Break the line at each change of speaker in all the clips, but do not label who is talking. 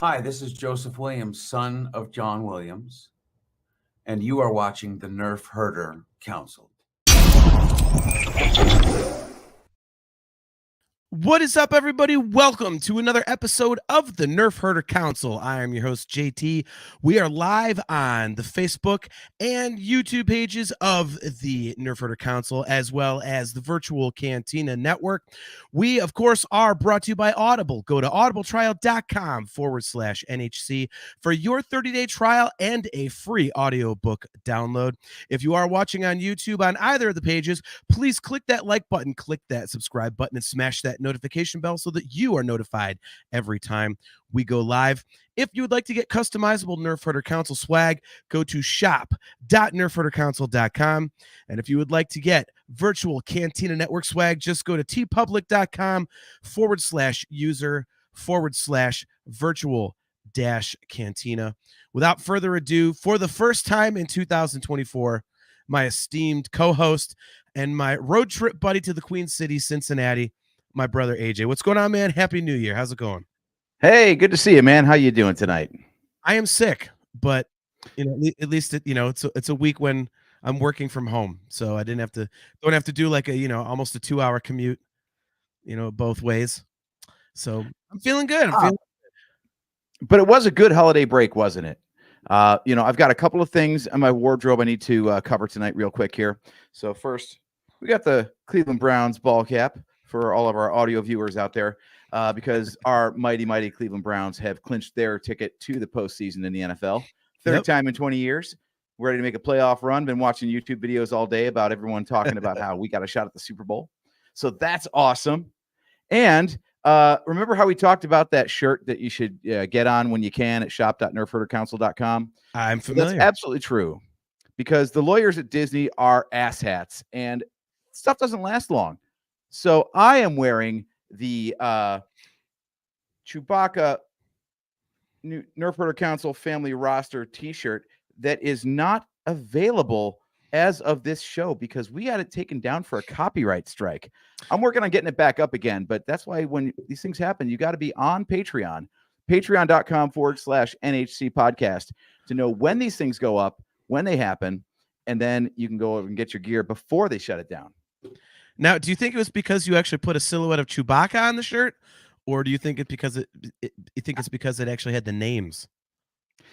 Hi, this is Joseph Williams, son of John Williams, and you are watching the Nerfherder Council.
What is up, everybody? Welcome to another episode of the Nerfherder Council. I am your host, JT. We are live on the Facebook and YouTube pages of the Nerfherder Council, as well as the Virtual Cantina Network. We, of course, are brought to you by Audible. Go to audibletrial.com/NHC for your 30-day trial and a free audiobook download. If you are watching on YouTube on either of the pages, please click that like button, click that subscribe button, and smash that notification bell so that you are notified every time we go live. If you would like to get customizable Nerfherder Council swag, go to shop.nerfherdercouncil.com. And if you would like to get virtual Cantina Network swag, just go to tpublic.com/user/virtual-cantina. Without further ado, for the first time in 2024, my esteemed co-host and my road trip buddy to the Queen City, Cincinnati, my brother AJ. What's going on, man? Happy New Year. How's it going?
Hey, good to see you, man. How you doing tonight?
I am sick, but at least it's a week when I'm working from home, so I don't have to do like a almost a 2-hour commute, both ways. So I'm feeling good.
But it was a good holiday break, wasn't it? I've got a couple of things in my wardrobe I need to cover tonight real quick here. So first, we got the Cleveland Browns ball cap for all of our audio viewers out there, because our mighty Cleveland Browns have clinched their ticket to the postseason in the NFL. Third time in 20 years. We're ready to make a playoff run. Been watching YouTube videos all day about everyone talking about how we got a shot at the Super Bowl. So that's awesome. And remember how we talked about that shirt that you should get on when you can at shop.nerfherdercouncil.com?
I'm familiar.
That's absolutely true, because the lawyers at Disney are asshats and stuff doesn't last long. So I am wearing the Chewbacca Nerfherder Council family roster t-shirt that is not available as of this show because we had it taken down for a copyright strike. I'm working on getting it back up again, but that's why when these things happen, you got to be on Patreon, patreon.com/NHC podcast to know when these things go up, when they happen, and then you can go over and get your gear before they shut it down.
Now, do you think it was because you actually put a silhouette of Chewbacca on the shirt, or do you think it's because it actually had the names?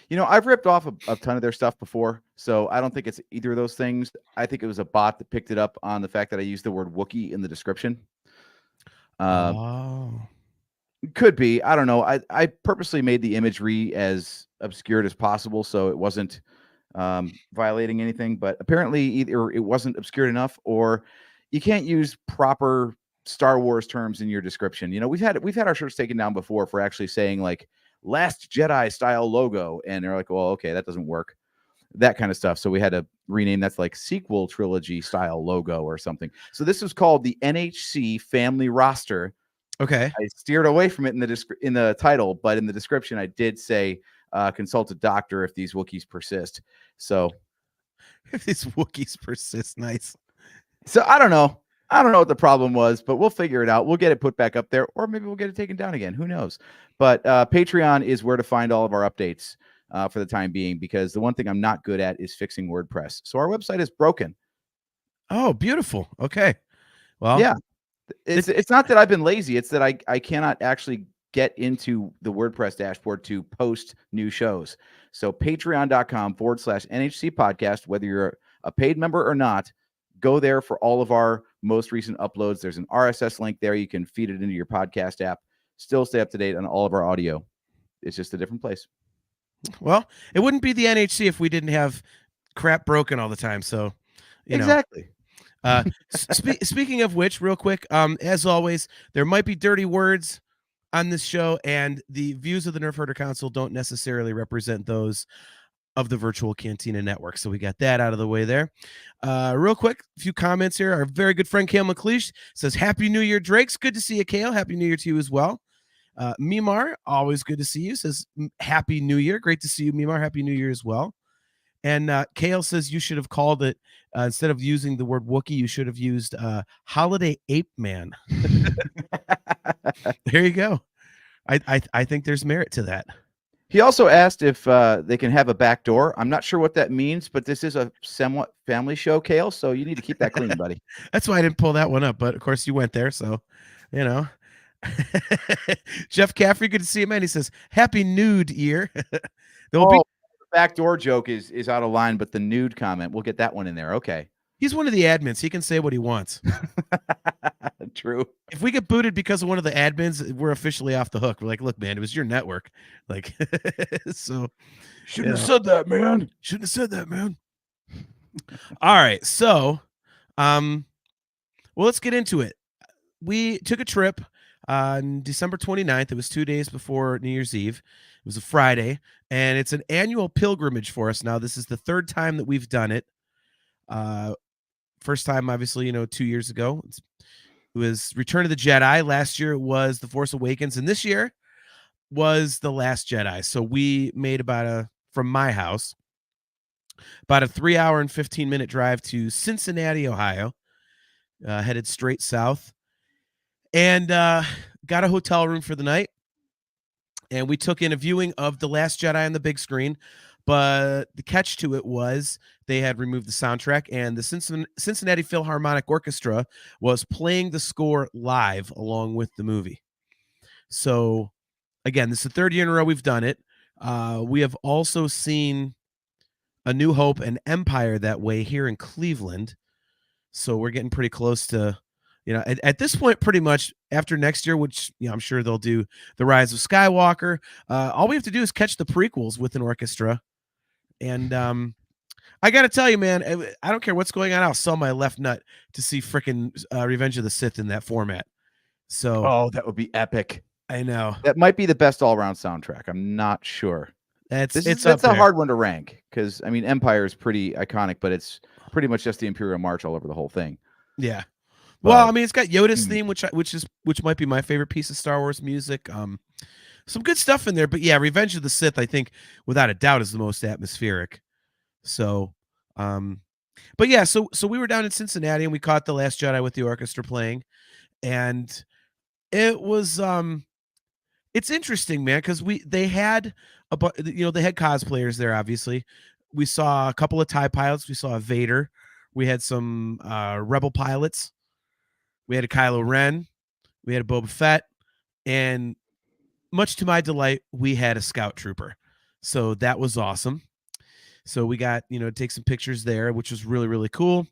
I've ripped off a ton of their stuff before, so I don't think it's either of those things. I think it was a bot that picked it up on the fact that I used the word Wookiee in the description. Could be. I don't know. I purposely made the imagery as obscured as possible, so it wasn't violating anything. But apparently, either it wasn't obscured enough, or you can't use proper Star Wars terms in your description. We've had our shirts taken down before for actually saying like Last Jedi style logo, and they're like, well, okay, that doesn't work, that kind of stuff. So we had to rename that's like sequel trilogy style logo or something. So this is called the NHC family roster.
Okay,
I steered away from it in the title, but in the description I did say consult a doctor if these Wookiees persist. So
if these Wookiees persist, nice.
So I don't know what the problem was, but we'll figure it out. We'll get it put back up there, or maybe we'll get it taken down again. Who knows? But Patreon is where to find all of our updates for the time being, because the one thing I'm not good at is fixing WordPress. So our website is broken.
Oh, beautiful. Okay. Well,
yeah, it's not that I've been lazy. It's that I cannot actually get into the WordPress dashboard to post new shows. So patreon.com/NHC podcast, whether you're a paid member or not, go there for all of our most recent uploads. There's an RSS link there. You can feed it into your podcast app. Still stay up to date on all of our audio. It's just a different place.
Well, it wouldn't be the NHC if we didn't have crap broken all the time. So,
exactly.
Speaking of which, real quick, as always, there might be dirty words on this show, and the views of the Nerfherder Council don't necessarily represent those of the Virtual Cantina Network. So we got that out of the way there. Real quick, a few comments here. Our very good friend Kale McLeish says, Happy New Year, Drakes. Good to see you, Kale. Happy New Year to you as well. Mimar, always good to see you, says, Happy New Year. Great to see you, Mimar. Happy New Year as well. And Kale says you should have called it, instead of using the word Wookiee, you should have used Holiday Ape Man. There you go. I think there's merit to that.
He also asked if they can have a back door. I'm not sure what that means, but this is a somewhat family show, Kale, so you need to keep that clean, buddy.
That's why I didn't pull that one up, but of course you went there, so you know. Jeff Caffrey, good to see you, man. He says, "Happy nude year." There'll be
The back door joke is out of line, but the nude comment, we'll get that one in there. Okay.
He's one of the admins. He can say what he wants.
True.
If we get booted because of one of the admins, we're officially off the hook. We're like, look, man, it was your network. Like, so
Shouldn't have said that, man.
Shouldn't have said that, man. All right. So, well, let's get into it. We took a trip on December 29th. It was 2 days before New Year's Eve. It was a Friday, and it's an annual pilgrimage for us now. This is the third time that we've done it. First time, obviously, 2 years ago. It was Return of the Jedi. Last year it was The Force Awakens, and this year was The Last Jedi. So we made from my house, about a 3-hour and 15-minute drive to Cincinnati, Ohio, headed straight south, and got a hotel room for the night. And we took in a viewing of The Last Jedi on the big screen. But the catch to it was they had removed the soundtrack, and the Cincinnati Philharmonic Orchestra was playing the score live along with the movie. So, again, this is the third year in a row we've done it. We have also seen A New Hope and Empire that way here in Cleveland. So we're getting pretty close to, at this point, pretty much after next year, which I'm sure they'll do The Rise of Skywalker. All we have to do is catch the prequels with an orchestra. And I got to tell you, man, I don't care what's going on. I'll sell my left nut to see frickin' Revenge of the Sith in that format. So,
that would be epic.
I know
that might be the best all-around soundtrack. I'm not sure.
It's
a hard one to rank because Empire is pretty iconic, but it's pretty much just the Imperial March all over the whole thing.
Yeah. Well, it's got Yoda's theme, which might be my favorite piece of Star Wars music. Some good stuff in there, but yeah, Revenge of the Sith, I think, without a doubt, is the most atmospheric. So, but yeah, so we were down in Cincinnati and we caught The Last Jedi with the orchestra playing, and it was it's interesting, man, because they had they had cosplayers there. Obviously, we saw a couple of TIE pilots, we saw a Vader, we had some Rebel pilots, we had a Kylo Ren, we had a Boba Fett, and much to my delight, we had a scout trooper. So that was awesome. So we got, take some pictures there, which was really, really cool.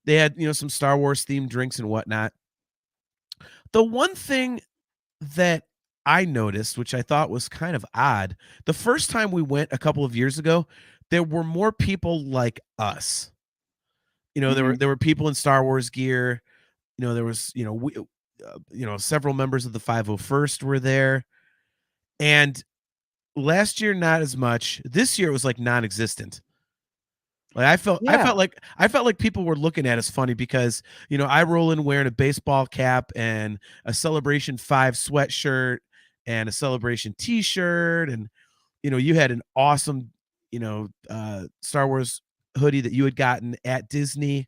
They had, some Star Wars themed drinks and whatnot. The one thing that I noticed, which I thought was kind of odd, the first time we went a couple of years ago, there were more people like us. There were people in Star Wars gear. There was, several members of the 501st were there. And last year, not as much. This year, it was like non-existent. Like I felt like people were looking at us funny because I roll in wearing a baseball cap and a Celebration 5 sweatshirt and a Celebration T-shirt, and you had an awesome Star Wars hoodie that you had gotten at Disney.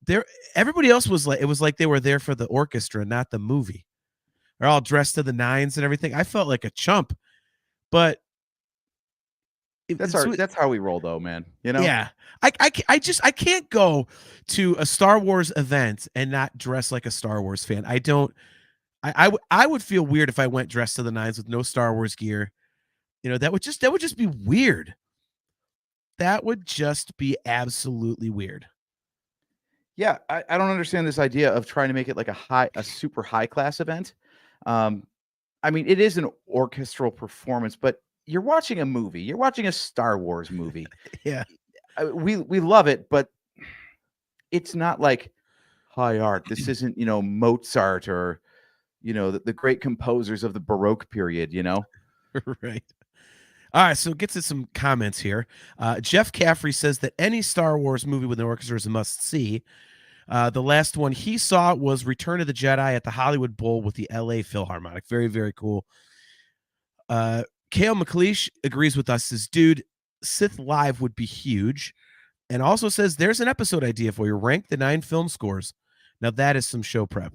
There, everybody else was like, it was like they were there for the orchestra, not the movie. They're all dressed to the nines and everything. I felt like a chump, but
that's how we roll, though, man.
Yeah, I can't go to a Star Wars event and not dress like a Star Wars fan. I would feel weird if I went dressed to the nines with no Star Wars gear. That would just be weird. That would just be absolutely weird.
Yeah, I don't understand this idea of trying to make it like a super high class event. It is an orchestral performance, but you're watching a movie. You're watching a Star Wars movie.
Yeah.
We love it, but it's not like high art. This isn't, Mozart or, the great composers of the Baroque period,
Right. All right, so get to some comments here. Jeff Caffrey says that any Star Wars movie with an orchestra is a must-see. The last one he saw was Return of the Jedi at the Hollywood Bowl with the LA Philharmonic. Very, very cool. Kale McLeish agrees with us. Says, dude, Sith Live would be huge. And also says, there's an episode idea for you. Rank the 9 film scores. Now, that is some show prep.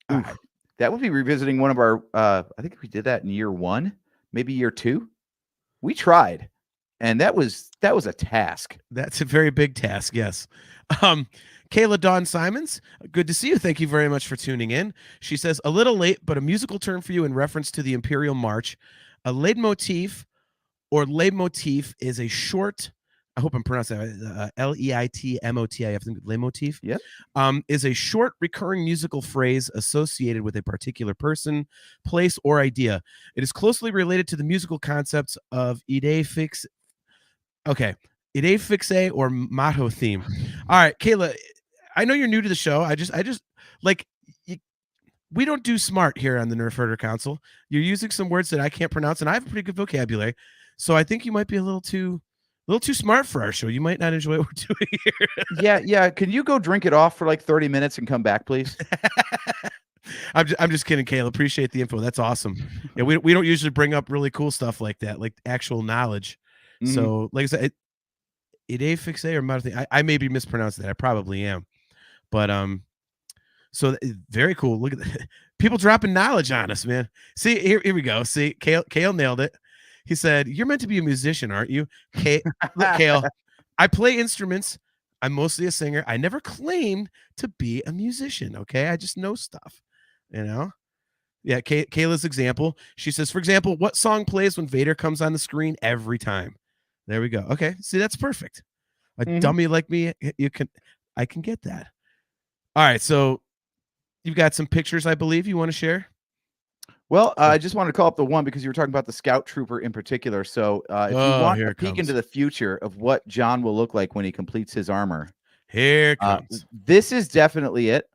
That would be revisiting one of our, I think we did that in year 1. maybe year 2. We tried, and that was a task.
That's a very big task. Yes. Kayla Dawn Simons, good to see you. Thank you very much for tuning in. She says, a little late, but a musical term for you in reference to the Imperial March. A leitmotif or leitmotif is a short, I hope I'm pronouncing that, Leitmoti, I think leitmotif.
Yep.
Is a short recurring musical phrase associated with a particular person, place, or idea. It is closely related to the musical concepts of idée fixe. Okay. Idée fixe or motto theme. All right, Kayla, I know you're new to the show. I just like we don't do smart here on the Nerfherder Council. You're using some words that I can't pronounce, and I have a pretty good vocabulary. So I think you might be a little too smart for our show. You might not enjoy what we're doing here.
Yeah. Can you go drink it off for like 30 minutes and come back, please?
I'm just kidding, Kayla. Appreciate the info. That's awesome. Yeah, we don't usually bring up really cool stuff like that, like actual knowledge.
Mhm.
So, like I said, idée fixe or motto theme. I may be mispronouncing that. I probably am. But so very cool. Look at that. People dropping knowledge on us, man. See, here we go. See, Kale nailed it. He said, "You're meant to be a musician, aren't you?" Look, Kale, I play instruments. I'm mostly a singer. I never claimed to be a musician. Okay, I just know stuff. You know. Yeah, Kayla's example. She says, for example, what song plays when Vader comes on the screen every time? There we go. Okay, see, that's perfect. A dummy like me, I can get that. All right, so you've got some pictures, I believe, you want to share?
Well, I just wanted to call up the one because you were talking about the Scout Trooper in particular. So if you want a peek into the future of what John will look like when he completes his armor,
here it comes.
This is definitely it.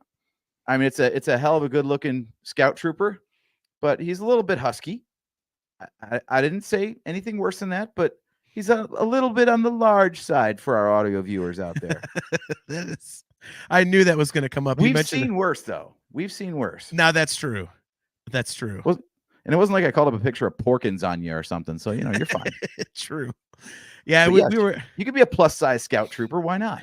I mean, it's a hell of a good looking Scout Trooper, but he's a little bit husky. I didn't say anything worse than that, but he's a little bit on the large side for our audio viewers out there.
I knew that was going to come up.
We've seen worse, though. We've seen worse.
Now that's true. That's true.
Well, and it wasn't like I called up a picture of Porkins on you or something. So, you know, you're fine.
True. Yeah,
we
were.
You could be a plus size Scout Trooper. Why not?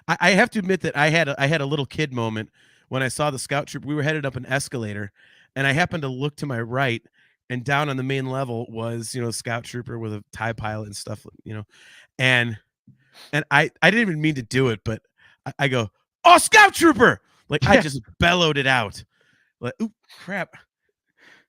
I have to admit that I had a little kid moment when I saw the Scout Trooper. We were headed up an escalator, and I happened to look to my right, and down on the main level was, you know, Scout Trooper with a TIE pilot and stuff, you know, and I didn't even mean to do it, but I go, "Oh, Scout Trooper!" Like I just bellowed it out, like, "Oop, crap."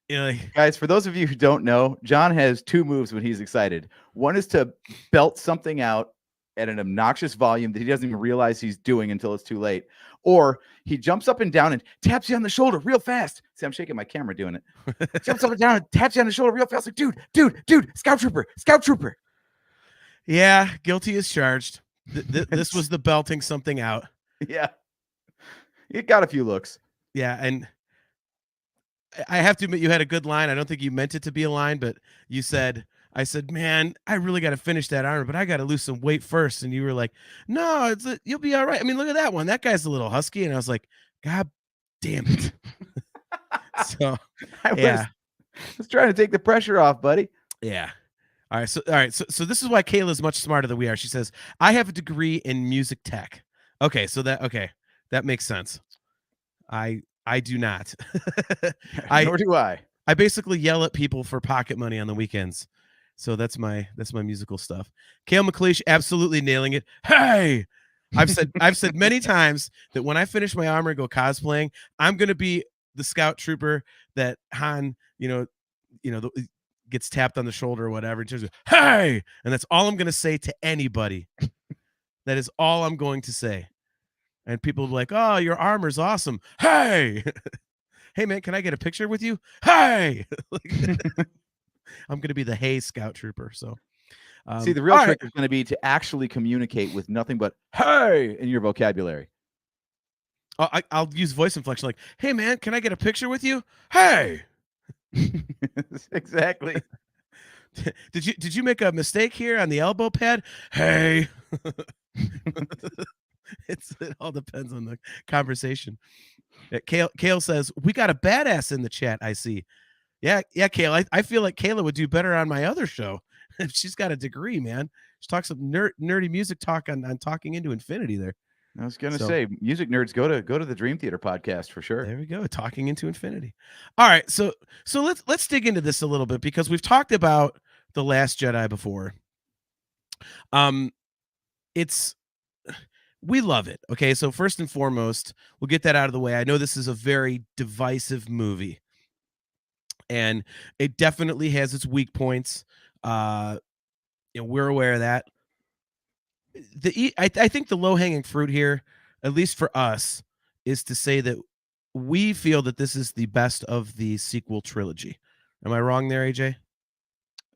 You know, like,
guys, for those of you who don't know, John has 2 moves when he's excited. One is to belt something out at an obnoxious volume that he doesn't even realize he's doing until it's too late. Or he jumps up and down and taps you on the shoulder real fast. See, I'm shaking my camera doing it. Jumps up and down and taps you on the shoulder real fast. Like, dude, Scout Trooper.
Yeah, guilty as charged. This was the belting something out.
Yeah. It got a few looks.
Yeah, and I have to admit, you had a good line. I don't think you meant it to be a line, but you said, I said, man, I really got to finish that armor, but I got to lose some weight first. And you were like, no, you'll be all right. I mean, look at that one. That guy's a little husky. And I was like, God damn it. So,
I was trying to take the pressure off, buddy.
Yeah. All right. So this is why Kayla's much smarter than we are. She says, I have a degree in music tech. Okay. So that makes sense. I do not.
Nor do I.
I basically yell at people for pocket money on the weekends. So that's my musical stuff. Kale McLeish absolutely nailing it. Hey, I've said many times that when I finish my armor and go cosplaying, I'm going to be the Scout Trooper that Han, gets tapped on the shoulder or whatever. And just, hey, and that's all I'm going to say to anybody. That is all I'm going to say. And people will be like, oh, your armor's awesome. Hey, hey, man, can I get a picture with you? Hey, I'm going to be the Hey Scout Trooper. So,
see, the real trick is going to be to actually communicate with nothing but hey in your vocabulary.
Oh, I'll use voice inflection like, hey, man, can I get a picture with you? Hey.
Exactly.
Did you make a mistake here on the elbow pad? Hey. It all depends on the conversation. Kale says, we got a badass in the chat, I see. Yeah, Kale. I feel like Kayla would do better on my other show. She's got a degree, man. She talks some nerdy music talk on Talking Into Infinity there.
I was gonna
So-
say, music nerds, go to the Dream Theater podcast for sure.
There we go, talking into infinity. All right, so let's dig into this a little bit because we've talked about The Last Jedi before. It's we love it. Okay, so first and foremost, we'll get that out of the way. I know this is a very divisive movie, and it definitely has its weak points. We're aware of that. I think the low hanging fruit here, at least for us, is to say that we feel that this is the best of the sequel trilogy. Am I wrong there, AJ?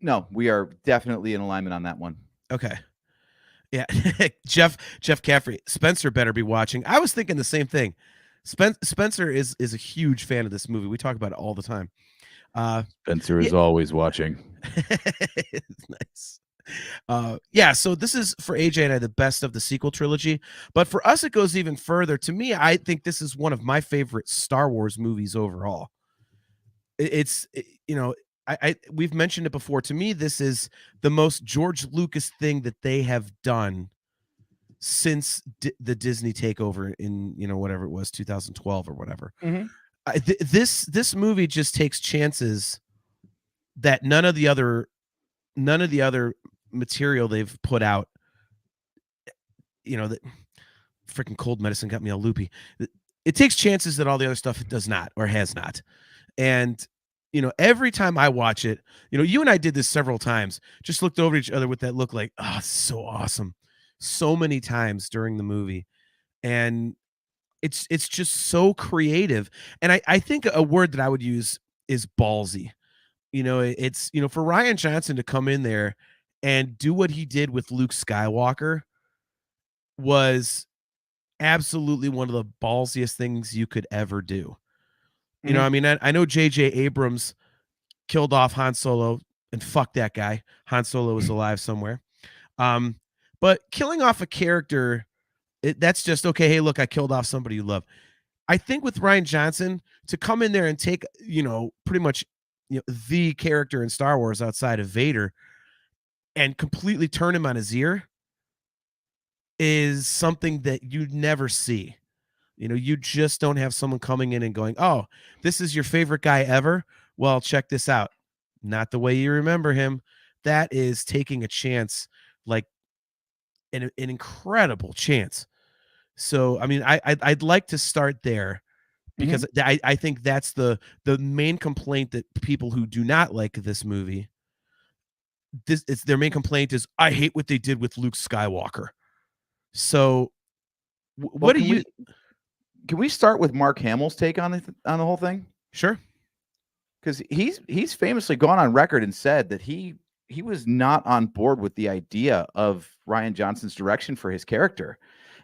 No, we are definitely in alignment on that one.
Okay. Yeah. Jeff Caffrey, Spencer better be watching. I was thinking the same thing. Spencer is a huge fan of this movie. We talk about it all the time.
Spencer is always watching.
Nice. So this is for AJ and I the best of the sequel trilogy, but for us it goes even further. To me, I think this is one of my favorite Star Wars movies overall. We've mentioned it before. To me, this is the most George Lucas thing that they have done since the Disney takeover in whatever it was, 2012 or whatever. This movie just takes chances that none of the other material they've put out. That freaking cold medicine got me all loopy. It takes chances that all the other stuff does not or has not. And every time I watch it, you and I did this several times, just looked over at each other with that look like, oh, it's so awesome, so many times during the movie. And it's just so creative. And I think a word that I would use is ballsy. It's for Rian Johnson to come in there and do what he did with Luke Skywalker was absolutely one of the ballsiest things you could ever do. I know J.J. Abrams killed off Han Solo, and fuck that guy. Han Solo is alive somewhere. But killing off a character, that's just okay. Hey, look, I killed off somebody you love. I think with Rian Johnson to come in there and take, pretty much, the character in Star Wars outside of Vader and completely turn him on his ear is something that you'd never see. You just don't have someone coming in and going, oh, this is your favorite guy ever. Well, check this out. Not the way you remember him. That is taking a chance, like an incredible chance. So, I'd like to start there because I think that's the main complaint that people who do not like this movie, it's their main complaint is, I hate what they did with Luke Skywalker. So what do you...
Can we start with Mark Hamill's take on the whole thing?
Sure.
Because he's famously gone on record and said that he was not on board with the idea of Rian Johnson's direction for his character.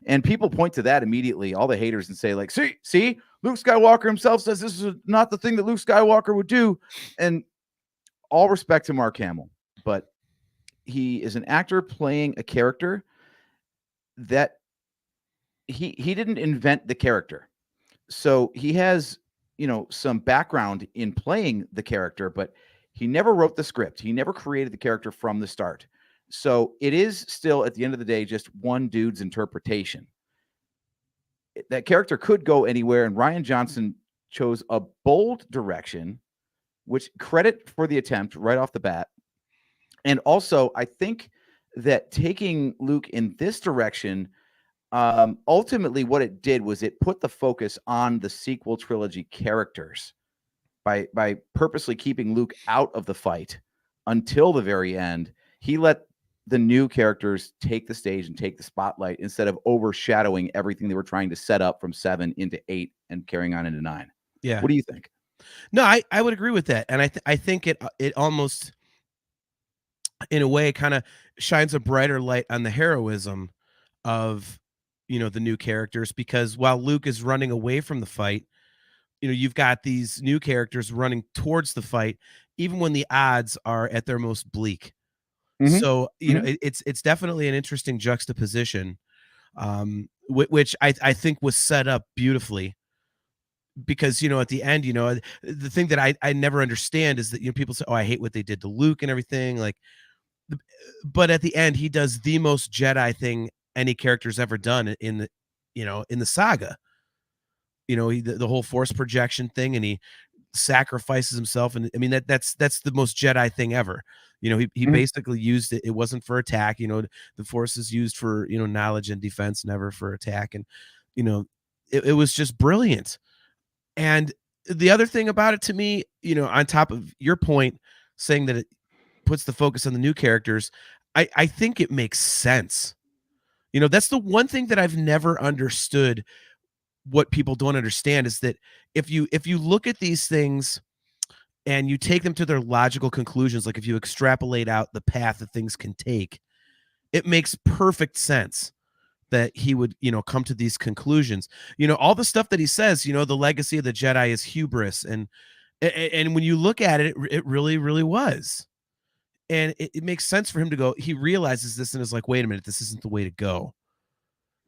And people point to that immediately, all the haters, and say, like, see, Luke Skywalker himself says this is not the thing that Luke Skywalker would do. And all respect to Mark Hamill, but he is an actor playing a character that he didn't invent the character. So he has, some background in playing the character, but he never wrote the script. He never created the character from the start. So it is still, at the end of the day, just one dude's interpretation. That character could go anywhere, and Rian Johnson chose a bold direction, which credit for the attempt right off the bat. And also, I think that taking Luke in this direction, ultimately what it did was it put the focus on the sequel trilogy characters by purposely keeping Luke out of the fight until the very end. He let the new characters take the stage and take the spotlight instead of overshadowing everything they were trying to set up from 7 into 8 and carrying on into 9.
Yeah.
What do you think?
No, I would agree with that. And I think it almost, in a way, kind of shines a brighter light on the heroism of, the new characters, because while Luke is running away from the fight, you've got these new characters running towards the fight, even when the odds are at their most bleak. So, it's definitely an interesting juxtaposition, which I think was set up beautifully. Because, at the end, the thing that I never understand is that, people say, oh, I hate what they did to Luke and everything. Like, but at the end, he does the most Jedi thing any character's ever done in in the saga. The whole force projection thing, and he sacrifices himself, and I mean that's the most Jedi thing ever. He basically used it. It wasn't for attack. The force is used for knowledge and defense, never for attack. And it was just brilliant. And the other thing about it to me, on top of your point saying that it puts the focus on the new characters, I think it makes sense. That's the one thing that I've never understood. What people don't understand is that if you look at these things and you take them to their logical conclusions, like if you extrapolate out the path that things can take, it makes perfect sense that he would, come to these conclusions. All the stuff that he says, the legacy of the Jedi is hubris. And when you look at it, it really, really was. And it makes sense for him to go, he realizes this and is like, wait a minute, this isn't the way to go.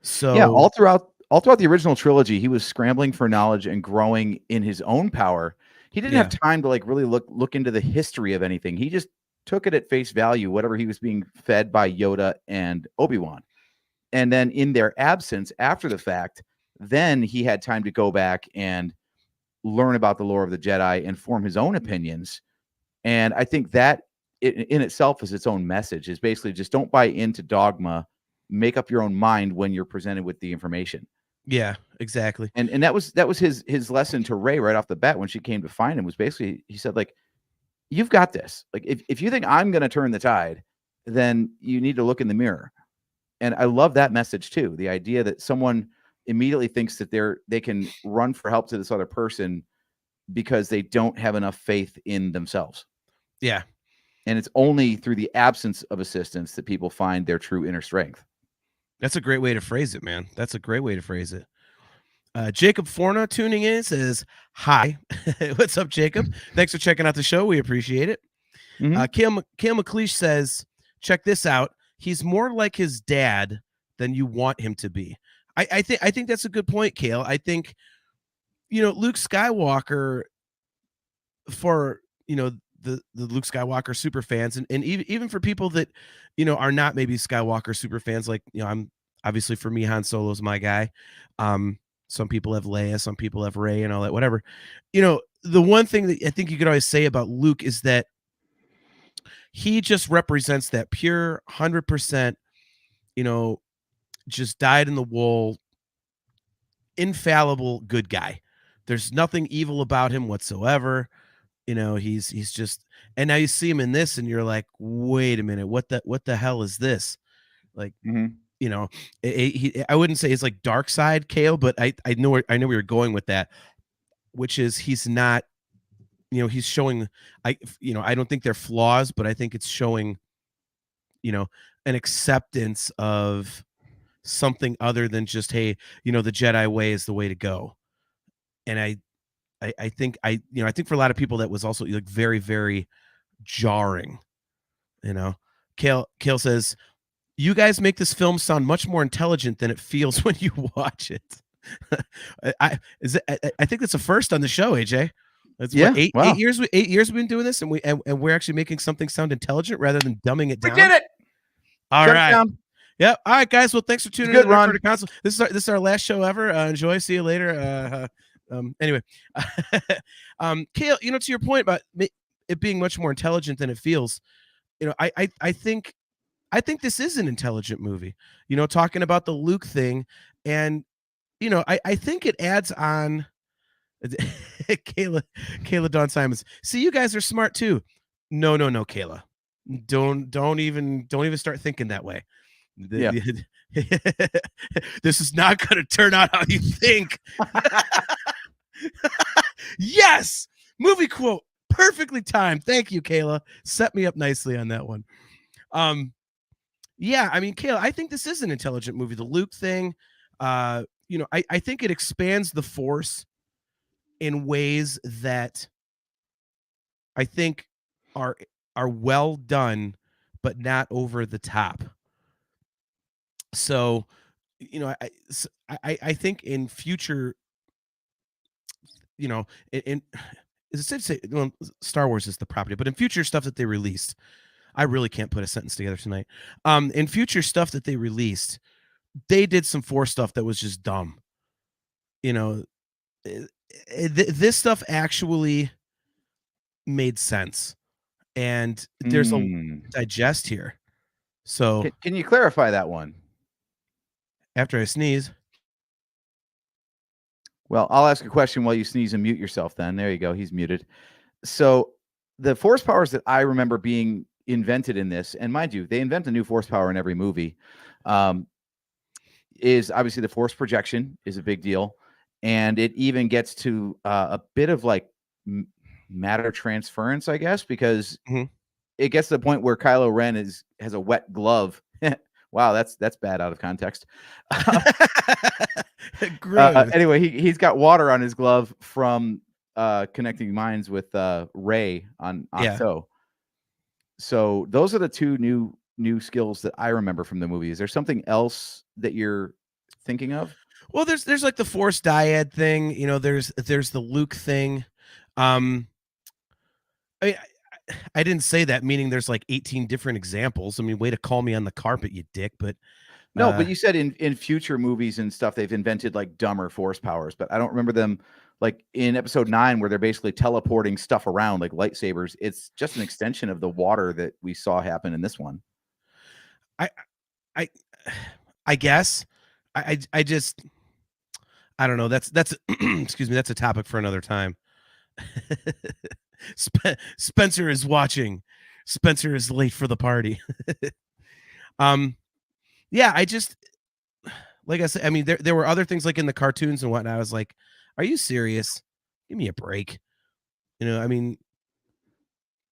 So
yeah, all throughout the original trilogy, he was scrambling for knowledge and growing in his own power. He didn't have time to like really look into the history of anything. He just took it at face value, whatever he was being fed by Yoda and Obi-Wan. And then in their absence after the fact, then he had time to go back and learn about the lore of the Jedi and form his own opinions. And I think that in itself is its own message, is basically just don't buy into dogma, make up your own mind when you're presented with the information.
Yeah, exactly.
And that was his lesson to Rey right off the bat when she came to find him, was basically, he said, like, you've got this. Like, if you think I'm going to turn the tide, then you need to look in the mirror. And I love that message too. The idea that someone immediately thinks that they can run for help to this other person because they don't have enough faith in themselves.
Yeah.
And it's only through the absence of assistance that people find their true inner strength.
That's a great way to phrase it, man. That's a great way to phrase it. Jacob Forna tuning in says, hi. What's up, Jacob? Thanks for checking out the show. We appreciate it. Cam McLeish says, check this out. He's more like his dad than you want him to be. I think that's a good point, Kale. I think, Luke Skywalker, for, the Luke Skywalker super fans, and even for people that, are not maybe Skywalker super fans, like, I'm obviously, for me, Han Solo's my guy. Some people have Leia, some people have Rey and all that, whatever. The one thing that I think you could always say about Luke is that he just represents that pure 100%, just dyed in the wool, infallible good guy. There's nothing evil about him whatsoever. He's just, and now you see him in this and you're like, wait a minute, what the hell is this? Like, I wouldn't say it's like dark side Kale, but I know where you're going with that, which is he's not, he's showing, I don't think they're flaws, but I think it's showing, an acceptance of something other than just, hey, the Jedi way is the way to go. And I think for a lot of people that was also like very, very jarring. Kale says, you guys make this film sound much more intelligent than it feels when you watch it. I think that's a first on the show, AJ. That's what, 8 years. 8 years we've been doing this, and we're actually making something sound intelligent rather than dumbing it down. We did it. All right. Yep. All right, guys. Well, thanks for tuning in to the Council. This is our last show ever. Enjoy. See you later. Anyway, Kale, to your point about it being much more intelligent than it feels, I think this is an intelligent movie, talking about the Luke thing. And, I think it adds on. Kayla Dawn Simons. See, you guys are smart too. No, Kayla. Don't even start thinking that way.
Yeah.
This is not going to turn out how you think. Yes, movie quote, perfectly timed. Thank you, Kayla. Set me up nicely on that one. Yeah, I mean, Kayla, I think this is an intelligent movie. The Luke thing, I think it expands the Force in ways that I think are well done, but not over the top. So, I think in future, in is it safe to say, well, Star Wars is the property, but in future stuff that they released, I really can't put a sentence together tonight. In future stuff that they released, they did some Force stuff that was just dumb. You know, this stuff actually made sense, and there's a lot
Mm.
to digest here. So
Can you clarify that one?
after I sneeze,
Well, I'll ask a question while you sneeze and mute yourself then. There you go. He's muted. So the force powers that I remember being invented in this, and mind you, they invent a new force power in every movie, is obviously the force projection is a big deal. And it even gets to a bit of like matter transference, I guess, because
Mhm.
it gets to the point where Kylo Ren has a wet glove. Wow, that's bad out of context.
Gross.
Anyway, he's got water on his glove from connecting minds with Rey on
Yeah.
Octo. So those are the two new skills that I remember from the movie. Is there something else that you're thinking of?
Well, there's like the Force dyad thing. You know, there's the Luke thing. I mean, I didn't say that, meaning there's like 18 different examples. I mean, way to call me on the carpet, you dick. But
No, but you said in future movies and stuff they've invented like dumber force powers, but I don't remember them like in episode 9 where they're basically teleporting stuff around like lightsabers. It's just an extension of the water that we saw happen in this one.
I guess I just I don't know. That's excuse me. That's a topic for another time. Spencer is watching. Spencer is late for the party. Yeah, I just like I said. I mean, there were other things like in the cartoons and whatnot. I was like, "Are you serious? Give me a break." You know, I mean,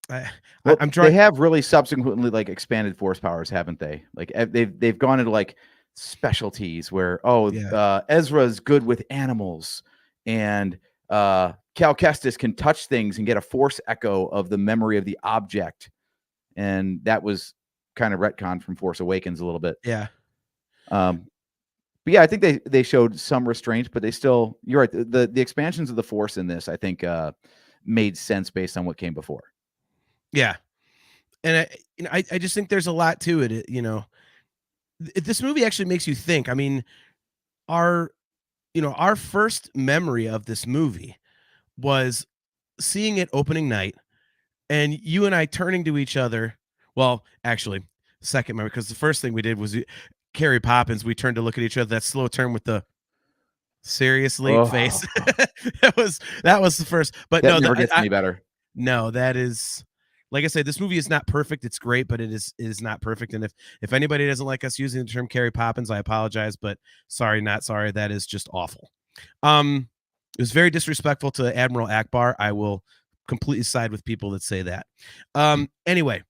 Well,
I'm
they
trying.
have really subsequently like expanded force powers, haven't they? Like they've gone into like specialties where
Yeah.
Ezra's good with animals, and Cal Kestis can touch things and get a force echo of the memory of the object, and that was kind of retconned from Force Awakens a little bit.
Yeah.
But yeah, I think they showed some restraint, but they still, you're right. The expansions of the Force in this, I think, made sense based on what came before.
Yeah. And I just think there's a lot to it. You know, this movie actually makes you think. I mean, our our first memory of this movie was seeing it opening night and you and I turning to each other. Well, actually, second memory, because the first thing we did was Carrie Poppins. We turned to look at each other. That slow turn with the seriously face.
Oh,
that was the first. But
that
no,
never gets any better.
no, that is like I said, this movie is not perfect. It's great, but it is not perfect. And if anybody doesn't like us using the term Carrie Poppins, I apologize, but sorry, not sorry. That is just awful. It was very disrespectful to Admiral Akbar. I will completely side with people that say that. Anyway,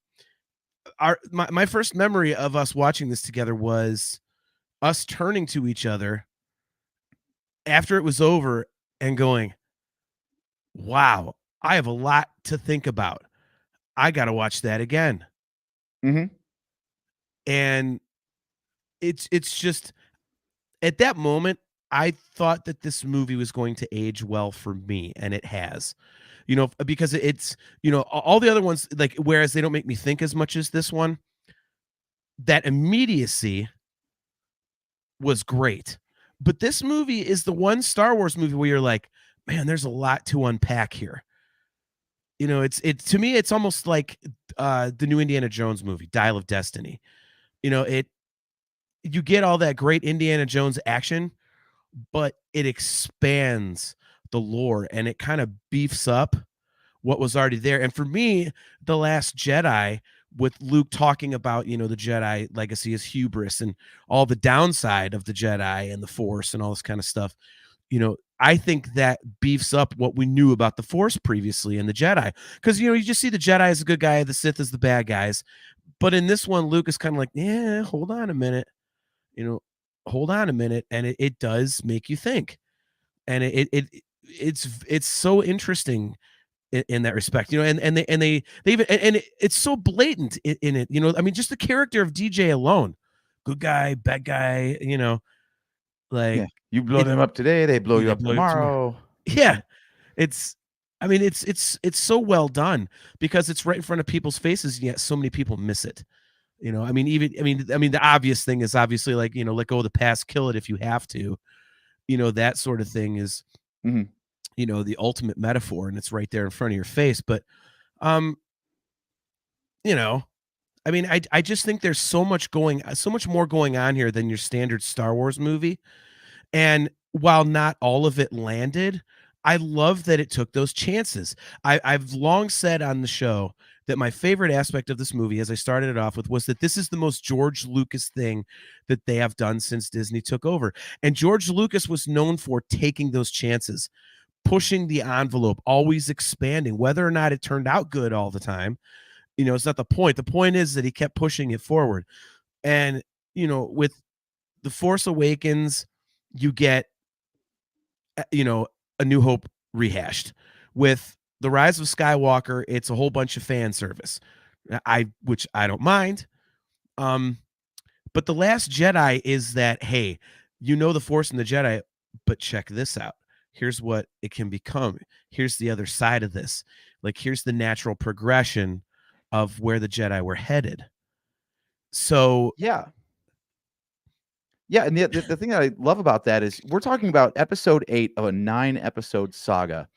my first memory of us watching this together was us turning to each other after it was over and going, wow, I have a lot to think about. I got to watch that again.
Mm-hmm.
And it's just at that moment, I thought that this movie was going to age well for me, and it has. You know, because it's all the other ones, like whereas they don't make me think as much as this one, that immediacy was great. But this movie is the one Star Wars movie where you're like, man, there's a lot to unpack here. You know, it's to me, it's almost like the new Indiana Jones movie, Dial of Destiny. You know, you get all that great Indiana Jones action, but it expands the lore and it kind of beefs up what was already there. And for me, The Last Jedi, with Luke talking about, the Jedi legacy is hubris and all the downside of the Jedi and the Force and all this kind of stuff, I think that beefs up what we knew about the Force previously in the Jedi. Because, you just see the Jedi as a good guy, the Sith as the bad guys. But in this one, Luke is kind of like, yeah, hold on a minute. Hold on a minute. And it does make you think. And it's so interesting in that respect, and they even, and it's so blatant in it, I mean, just the character of DJ alone, good guy, bad guy, like
You blow them up today, they blow you
they
up
blow you up
tomorrow.
Yeah, I mean, it's so well done because it's right in front of people's faces, and yet so many people miss it. I mean, the obvious thing is obviously like, let go of the past, kill it if you have to. That sort of thing is,
Mhm.
The ultimate metaphor, and it's right there in front of your face. But, I mean, I just think there's so much more going on here than your standard Star Wars movie. And while not all of it landed, I love that it took those chances. I've long said on the show that my favorite aspect of this movie, as I started it off with, was that this is the most George Lucas thing that they have done since Disney took over. And George Lucas was known for taking those chances, pushing the envelope, always expanding, whether or not it turned out good all the time. It's not the point. The point is that he kept pushing it forward. And, with The Force Awakens, you get, A New Hope rehashed. With The Rise of Skywalker, it's a whole bunch of fan service, which I don't mind. But The Last Jedi is that, hey, the Force and the Jedi, but check this out. Here's what it can become. Here's the other side of this. Like, here's the natural progression of where the Jedi were headed. So
Yeah. And the thing that I love about that is we're talking about episode 8 of a 9-episode saga.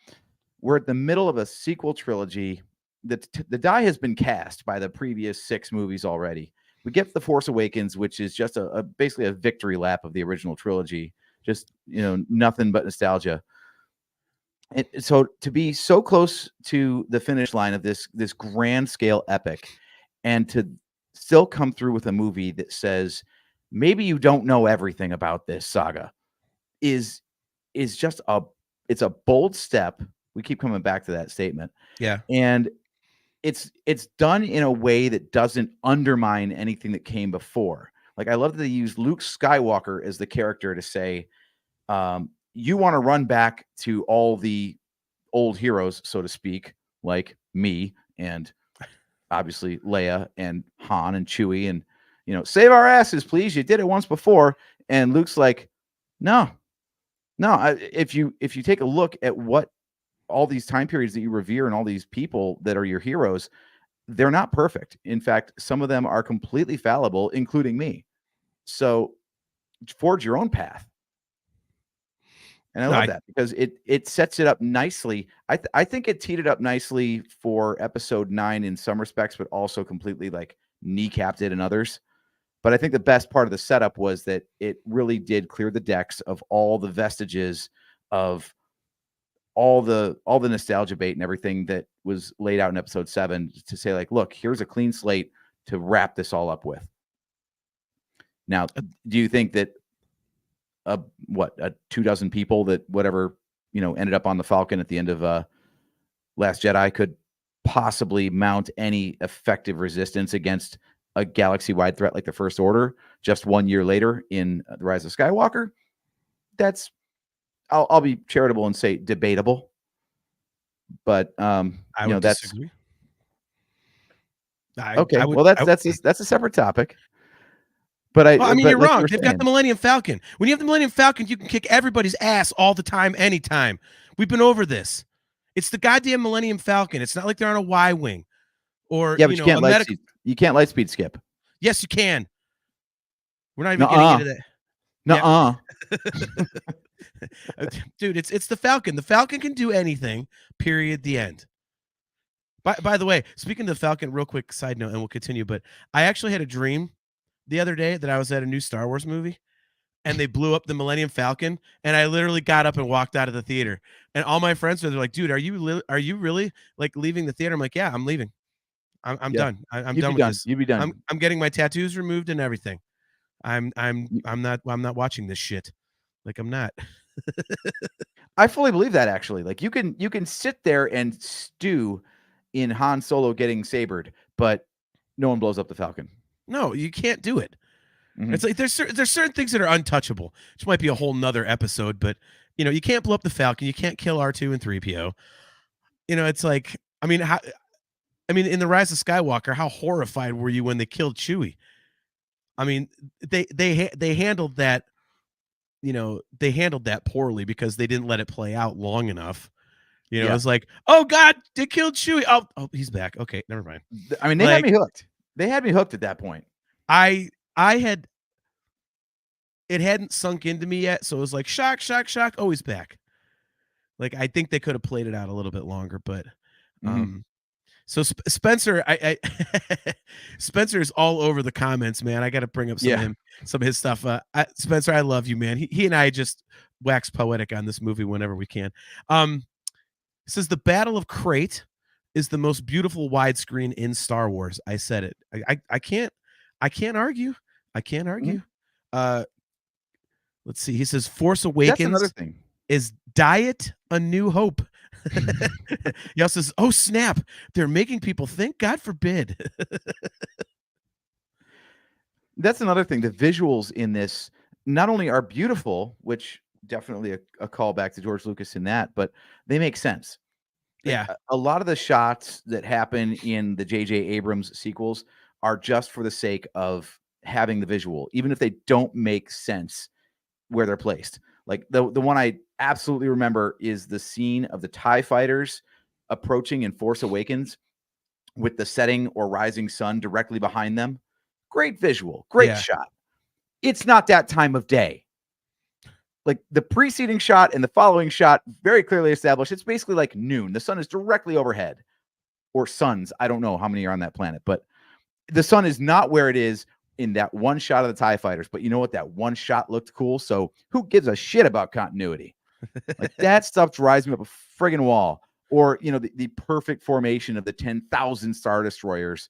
We're at the middle of a sequel trilogy. The die has been cast by the previous 6 movies already. We get The Force Awakens, which is just basically a victory lap of the original trilogy. Just, nothing but nostalgia. And so to be so close to the finish line of this grand scale epic, and to still come through with a movie that says maybe you don't know everything about this saga, is just it's a bold step. We keep coming back to that statement.
Yeah.
And it's done in a way that doesn't undermine anything that came before. Like, I love that they use Luke Skywalker as the character to say, you want to run back to all the old heroes, so to speak, like me and obviously Leia and Han and Chewie, and save our asses, please. You did it once before. And Luke's like, no. If you take a look at what all these time periods that you revere and all these people that are your heroes, they're not perfect. In fact, some of them are completely fallible, including me. So forge your own path. And I love that because it sets it up nicely. I think it teed it up nicely for episode 9 in some respects, but also completely like kneecapped it in others. But I think the best part of the setup was that it really did clear the decks of all the vestiges of all the nostalgia bait and everything that was laid out in episode 7 to say, like, look, here's a clean slate to wrap this all up with. Now, do you think that 24 people that whatever, ended up on the Falcon at the end of Last Jedi could possibly mount any effective resistance against a galaxy-wide threat like the First Order just 1 year later in The Rise of Skywalker? That's, I'll be charitable and say debatable. But
I would
that's
disagree.
Okay. Well, that's a separate topic. But
you're wrong. They've got the Millennium Falcon. When you have the Millennium Falcon, you can kick everybody's ass all the time, anytime. We've been over this. It's the goddamn Millennium Falcon. It's not like they're on a Y-wing or
but you can't light speed skip.
Yes, you can. We're not even getting into that. Dude, it's the Falcon. The Falcon can do anything. Period. The end. By the way, speaking of the Falcon, real quick side note, and we'll continue. But I actually had a dream the other day that I was at a new Star Wars movie and they blew up the Millennium Falcon, and I literally got up and walked out of the theater. And all my friends were like, dude, are you really like leaving the theater? I'm like, yeah, I'm leaving. I'm done. I'm done with this.
You'd be done.
I'm getting my tattoos removed and everything. I'm not watching this shit. Like, I'm not.
I fully believe that, actually. Like, you can sit there and stew in Han Solo getting sabered, but no one blows up the Falcon.
No, you can't do it. Mm-hmm. It's like there's certain things that are untouchable, which might be a whole nother episode, but you can't blow up the Falcon, you can't kill R2 and 3PO. It's like, in The Rise of Skywalker, how horrified were you when they killed Chewie? They handled that, they handled that poorly because they didn't let it play out long enough. It was like, oh God, they killed Chewie. Oh, he's back. Okay, never mind.
They had me hooked. They had me hooked at that point.
I had it hadn't sunk into me yet, so it was like shock, shock, shock. Oh, he's back. Like I think they could have played it out a little bit longer, but
Mhm.
so Spencer, Spencer is all over the comments, man. I got to bring up
Yeah.
some of his stuff. Spencer, I love you, man. He and I just wax poetic on this movie whenever we can. It says the Battle of Crate is the most beautiful widescreen in Star Wars. I said it. I can't argue. I can't argue. Let's see. He says Force
That's another
Awakens
thing.
is Diet A New Hope. He also says, oh snap, they're making people think. God forbid.
That's another thing. The visuals in this not only are beautiful, which definitely a callback to George Lucas in that, but they make sense. Like,
Yeah.
a lot of the shots that happen in the J.J. Abrams sequels are just for the sake of having the visual, even if they don't make sense where they're placed. Like the one I absolutely remember is the scene of the TIE fighters approaching in Force Awakens with the setting or rising sun directly behind them. Great visual, great
Yeah.
shot. It's not that time of day. Like the preceding shot and the following shot very clearly established it's basically like noon. The sun is directly overhead, or suns. I don't know how many are on that planet, but the sun is not where it is in that one shot of the TIE fighters. But you know what? That one shot looked cool. So who gives a shit about continuity? Like that stuff drives me up a friggin' wall. Or, you know, the perfect formation of the 10,000 Star Destroyers,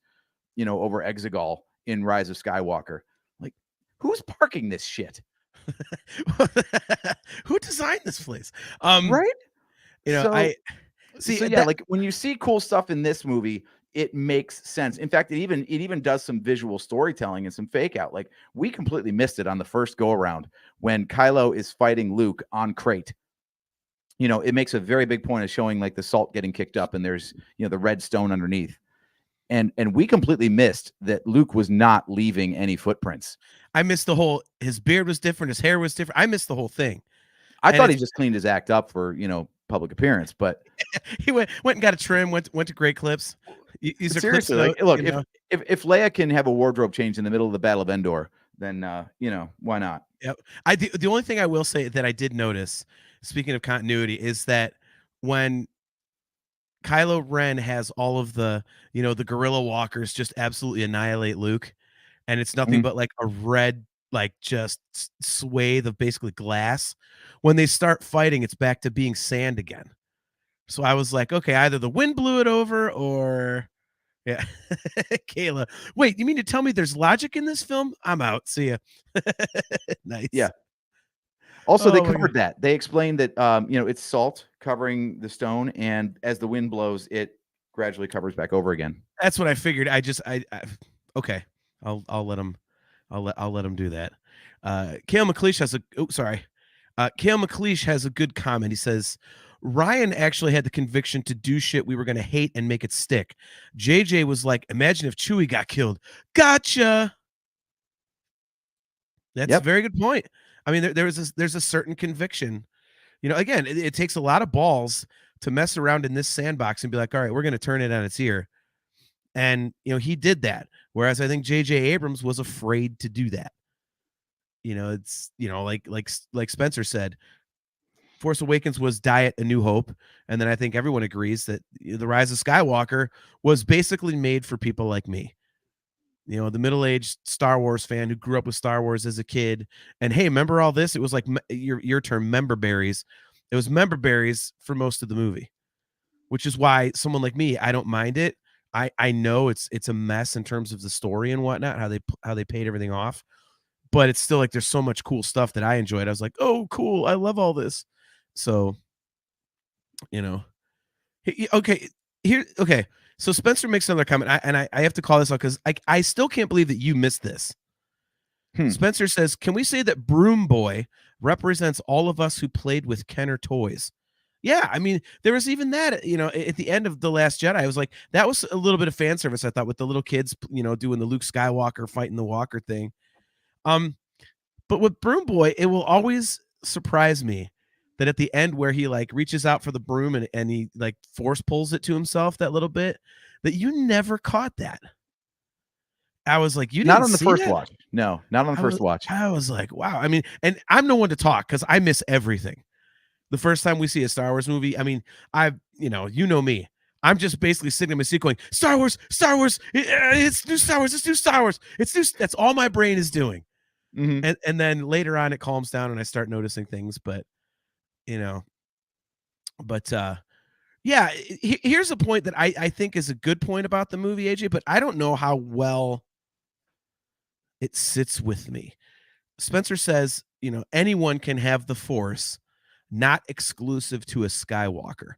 you know, over Exegol in Rise of Skywalker. Like, who's parking this shit?
Who designed this place?
Right?
You know,
So,
I see.
so yeah, like when you see cool stuff in this movie, it makes sense. In fact, it even does some visual storytelling and some fake out. Like we completely missed it on the first go around when Kylo is fighting Luke on Crate. You know, it makes a very big point of showing like the salt getting kicked up and there's, you know, the red stone underneath. And we completely missed that Luke was not leaving any footprints.
I missed the whole. His beard was different. His hair was different. I missed the whole thing.
I
And
thought he
it's-
just cleaned his act up for, you know, public appearance, but
he went and got a trim. Went to Great Clips. These are clips.
seriously, like, look,
you know?
if Leia can have a wardrobe change in the middle of the Battle of Endor, then you know, why not?
Yep. The only thing I will say that I did notice, speaking of continuity, is that when Kylo Ren has all of the, you know, the gorilla walkers just absolutely annihilate Luke, and it's nothing
Mhm.
but like a red, like just swathe of basically glass. When they start fighting, it's back to being sand again. So I was like, okay, either the wind blew it over or yeah. Kayla. Wait, you mean to tell me there's logic in this film? I'm out. See ya. Nice.
Yeah. Also, they
Oh my
covered that. They explained that you know, it's salt covering the stone, and as the wind blows, it gradually covers back over again.
That's what I figured. I okay. I'll let him I'll let him do that. Kale McLeish has a Kale McLeish has a good comment. He says Ryan actually had the conviction to do shit we were gonna hate and make it stick. JJ was like, imagine if Chewie got killed. Gotcha. That's a
Yep.
very good point. I mean, there's a certain conviction. You know, again, it takes a lot of balls to mess around in this sandbox and be like, all right, we're going to turn it on its ear. And, you know, he did that. Whereas I think J.J. Abrams was afraid to do that. You know, it's, you know, like Spencer said, Force Awakens was Diet A New Hope. And then I think everyone agrees that The Rise of Skywalker was basically made for people like me. You know, the middle-aged Star Wars fan who grew up with Star Wars as a kid. And hey, remember all this? It was like your term, member berries. It was member berries for most of the movie, which is why someone like me, I don't mind it. I know it's a mess in terms of the story and whatnot, how they paid everything off, but it's still like there's so much cool stuff that I enjoyed. I was like, oh, cool, I love all this. So, you know, okay, okay. So Spencer makes another comment, I have to call this out because I still can't believe that you missed this. Spencer says, can we say that Broom Boy represents all of us who played with Kenner toys? Yeah, I mean, there was even that, you know, at the end of The Last Jedi, I was like, that was a little bit of fan service, I thought, with the little kids, you know, doing the Luke Skywalker fighting the Walker thing. But with Broom Boy, it will always surprise me that at the end where he like reaches out for the broom and he like force pulls it to himself that little bit, that you never caught that. I was like, you
Not
didn't
on the
see
first
that?
watch. No, not on the first watch.
I was like, wow. I mean, and I'm no one to talk because I miss everything. The first time we see a Star Wars movie, I mean, you know me. I'm just basically sitting in my seat going, Star Wars, it's new Star Wars, it's new Star Wars, it's new. That's all my brain is doing.
Mhm.
And then later on, it calms down and I start noticing things. But you know, but yeah, here's a point that I think is a good point about the movie, AJ. But I don't know how well it sits with me. Spencer says, anyone can have the Force, not exclusive to a Skywalker.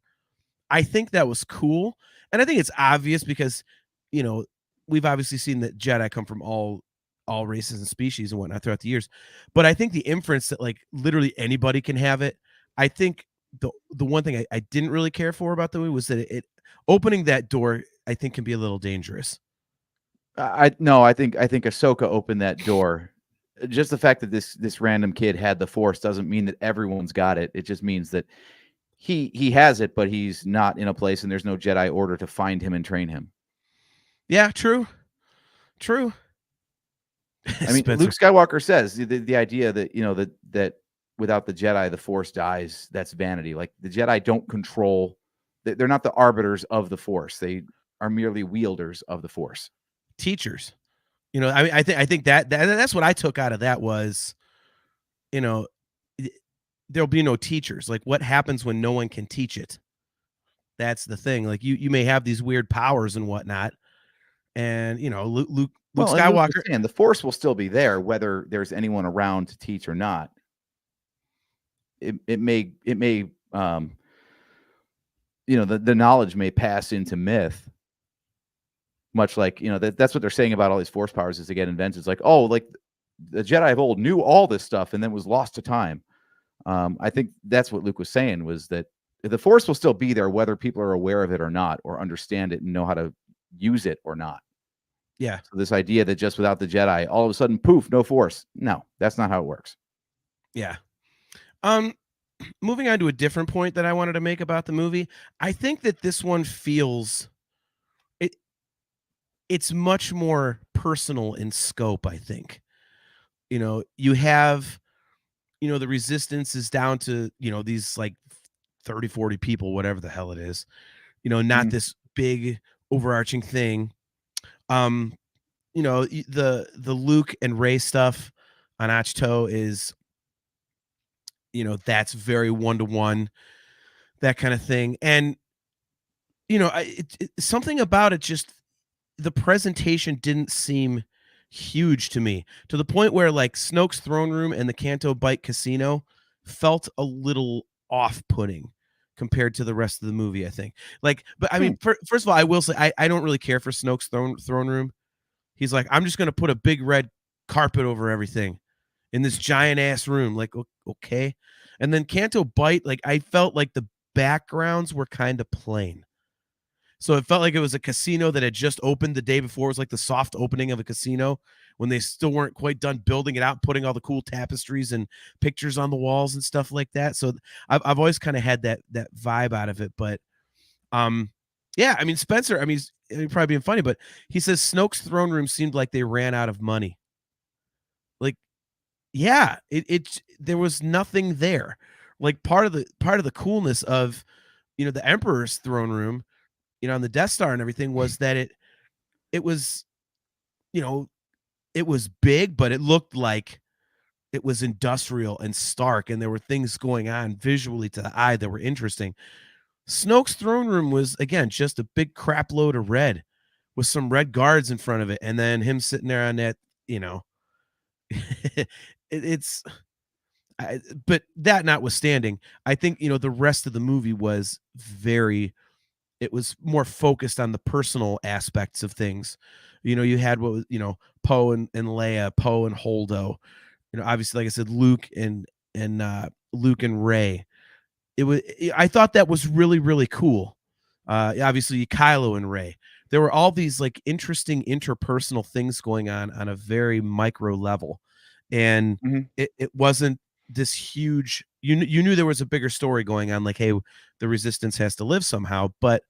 I think that was cool. And I think it's obvious because, we've obviously seen that Jedi come from all races and species and whatnot throughout the years. But I think the inference that like literally anybody can have it, I think the one thing I didn't really care for about the movie was that it opening that door, I think can be a little dangerous.
No, I think Ahsoka opened that door. Just the fact that this random kid had the Force doesn't mean that everyone's got it. It just means that he has it, but he's not in a place and there's no Jedi order to find him and train him.
Yeah, true.
I mean, Luke Skywalker says the idea that, that without the Jedi, the Force dies. That's vanity. Like the Jedi don't control, they're not the arbiters of the Force. They are merely wielders of the Force.
Teachers. I mean, I think that's what I took out of that was, there'll be no teachers. Like what happens when no one can teach it? That's the thing. Like you may have these weird powers and whatnot. And, Luke Skywalker.
And the Force will still be there, whether there's anyone around to teach or not. It may, the knowledge may pass into myth. Much like, that's what they're saying about all these Force powers as they get invented. It's like, oh, like the Jedi of old knew all this stuff and then was lost to time. I think that's what Luke was saying, was that the Force will still be there, whether people are aware of it or not, or understand it and know how to use it or not.
Yeah.
So this idea that just without the Jedi, all of a sudden, poof, no Force. No, that's not how it works.
Yeah. Moving on to a different point that I wanted to make about the movie. I think that this one feels it's much more personal in scope, I think. You have, the resistance is down to, these like 30, 40 people, whatever the hell it is, not this big overarching thing. The Luke and Rey stuff on Achto is, that's very one-to-one, that kind of thing. And, something about it, just the presentation didn't seem huge to me, to the point where like Snoke's throne room and the Canto Bight Casino felt a little off-putting compared to the rest of the movie, I think. Like, but I mean, first of all, I will say I don't really care for Snoke's throne room. He's like, I'm just going to put a big red carpet over everything in this giant ass room. Like, okay. And then Canto Bight, like I felt like the backgrounds were kind of plain. So it felt like it was a casino that had just opened the day before. It was like the soft opening of a casino when they still weren't quite done building it out, putting all the cool tapestries and pictures on the walls and stuff like that. So I've always kind of had that vibe out of it. But yeah, I mean, Spencer, I mean, he's probably being funny, but he says Snoke's throne room seemed like they ran out of money. Like, yeah, there was nothing there. Like part of the coolness of, the Emperor's throne room, on the Death Star and everything, was that it was, it was big, but it looked like it was industrial and stark, and there were things going on visually to the eye that were interesting. Snoke's throne room was, again, just a big crap load of red with some red guards in front of it, and then him sitting there on that, but that notwithstanding, I think, the rest of the movie was it was more focused on the personal aspects of things. You had what was, Poe and Leia, Poe and Holdo, obviously, like I said, Luke and Rey. I thought that was really, really cool. Obviously Kylo and Rey. There were all these like interesting interpersonal things going on a very micro level. And it wasn't this huge, you knew there was a bigger story going on, like, hey, the resistance has to live somehow. But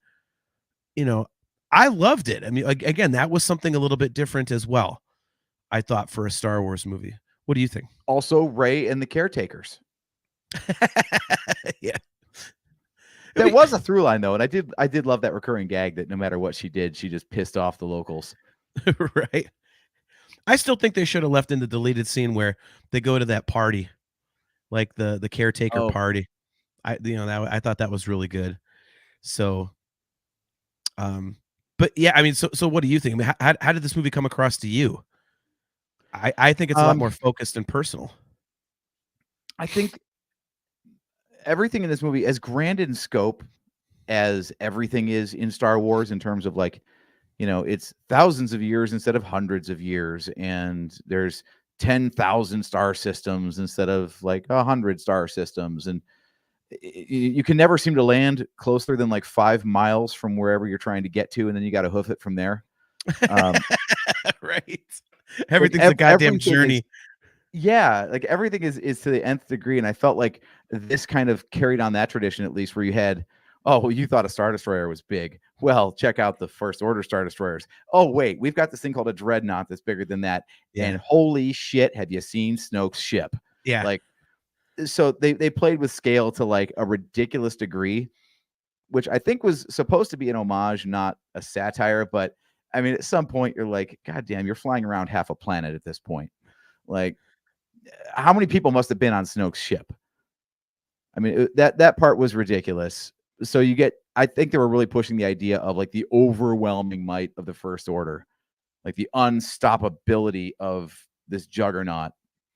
I loved it. I mean, again, that was something a little bit different as well, I thought, for a Star Wars movie. What do you think?
Also, Rey and the caretakers.
Yeah.
That was a through line though, and I did love that recurring gag that no matter what she did, she just pissed off the locals.
Right. I still think they should have left in the deleted scene where they go to that party, like the caretaker
Oh.
party. I thought that was really good. So, but yeah, I mean, so what do you think? I mean, how did this movie come across to you? I think it's a lot more focused and personal.
I think everything in this movie, as grand in scope as everything is in Star Wars, in terms of like, it's thousands of years instead of hundreds of years, and there's 10,000 star systems instead of like 100 star systems, and you can never seem to land closer than like 5 miles from wherever you're trying to get to, and then you got to hoof it from there.
Right. Everything's a goddamn journey.
Like everything is to the nth degree, and I felt like this kind of carried on that tradition, at least, where you had, oh, well, you thought a Star Destroyer was big. Well, check out the First Order Star Destroyers. Oh, wait, we've got this thing called a Dreadnought that's bigger than that.
Yeah.
And holy shit, have you seen Snoke's ship?
Yeah.
Like, so they played with scale to like a ridiculous degree, which I think was supposed to be an homage, not a satire. But I mean, at some point you're like, God damn, you're flying around half a planet at this point. Like, how many people must have been on Snoke's ship? I mean, that part was ridiculous. So I think they were really pushing the idea of like the overwhelming might of the First Order, like the unstoppability of this juggernaut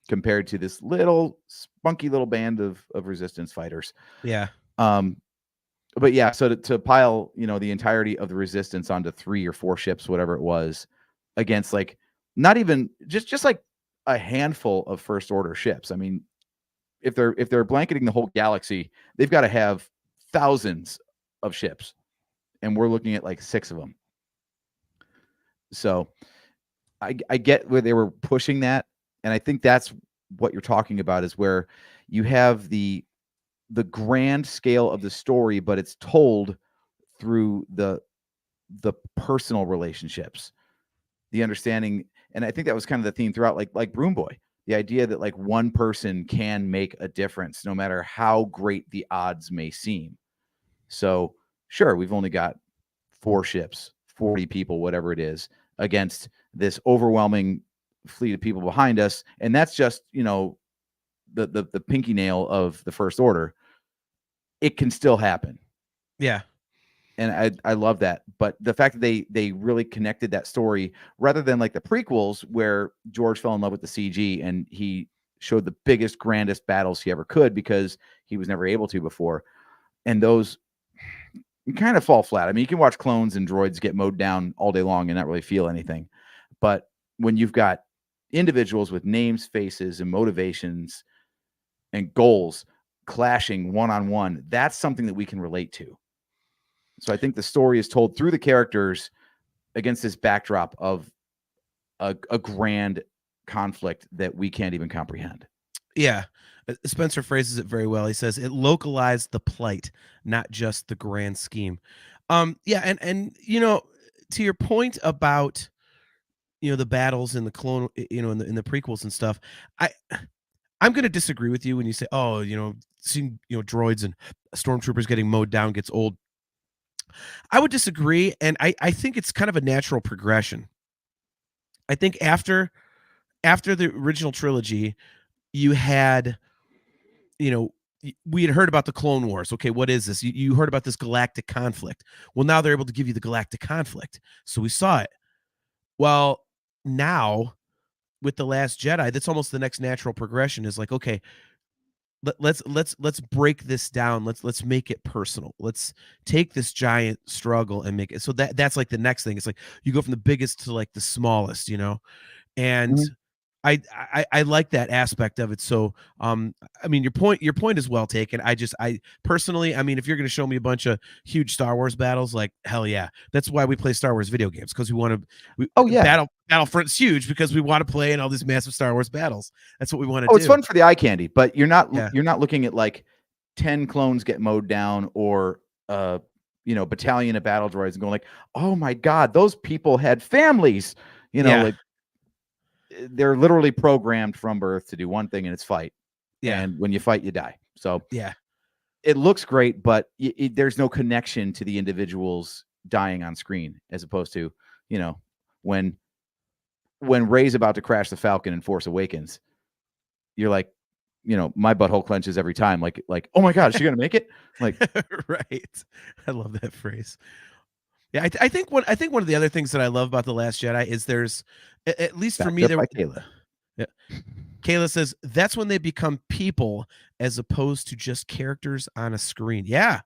compared to this little spunky little band of resistance fighters.
Yeah.
But yeah, so to pile, the entirety of the resistance onto 3 or 4 ships, whatever it was, against like not even just like a handful of First Order ships. I mean, if they're blanketing the whole galaxy, they've got to have thousands of ships, and we're looking at like 6 of them. So I get where they were pushing that, and I think that's what you're talking about, is where you have the grand scale of the story, but it's told through the personal relationships, the understanding. And I think that was kind of the theme throughout, like Broom Boy, the idea that like one person can make a difference no matter how great the odds may seem. So sure, we've only got 4 ships, 40 people, whatever it is, against this overwhelming fleet of people behind us. And that's just, the pinky nail of the First Order. It can still happen.
Yeah.
And I love that. But the fact that they really connected that story, rather than like the prequels where George fell in love with the CG and he showed the biggest, grandest battles he ever could because he was never able to before. And those kind of fall flat. I mean, you can watch clones and droids get mowed down all day long and not really feel anything. But when you've got individuals with names, faces, and motivations and goals clashing one-on-one, that's something that we can relate to. So I think the story is told through the characters against this backdrop of a grand conflict that we can't even comprehend.
Yeah. Spencer phrases it very well. He says it localized the plight, not just the grand scheme. Yeah, and to your point about the battles in the clone, in the prequels and stuff, I'm going to disagree with you when you say, oh, seeing droids and stormtroopers getting mowed down gets old. I would disagree, and I think it's kind of a natural progression. I think after the original trilogy, you had, we had heard about the Clone Wars. Okay, what is this? You heard about this galactic conflict. Well, now they're able to give you the galactic conflict, so we saw it. Well, now with The Last Jedi, that's almost the next natural progression. Is like, okay, let's break this down. Let's make it personal. Let's take this giant struggle and make it so that's like the next thing. It's like you go from the biggest to like the smallest, and
Mm-hmm.
I like that aspect of it. So I mean, your point is well taken. I personally, I mean, if you're going to show me a bunch of huge Star Wars battles, like hell yeah, that's why we play Star Wars video games, because we want to.
Oh yeah,
Battlefront's huge because we want to play in all these massive Star Wars battles. That's what we want to do.
It's fun for the eye candy, but you're not looking at like 10 clones get mowed down or battalion of battle droids and going like, oh my God, those people had families,
Yeah.
like they're literally programmed from birth to do one thing, and it's fight.
Yeah.
And when you fight, you die. So
Yeah.
it looks great, but there's no connection to the individuals dying on screen, as opposed to, when Rey's about to crash the Falcon in Force Awakens, you're like, my butthole clenches every time. Like, oh my God, is she gonna make it? Like,
Right. I love that phrase. Yeah, I think one of the other things that I love about The Last Jedi is there's at least for
backed
me
up
there.
by Kayla.
Yeah. Kayla says that's when they become people as opposed to just characters on a screen. Yeah,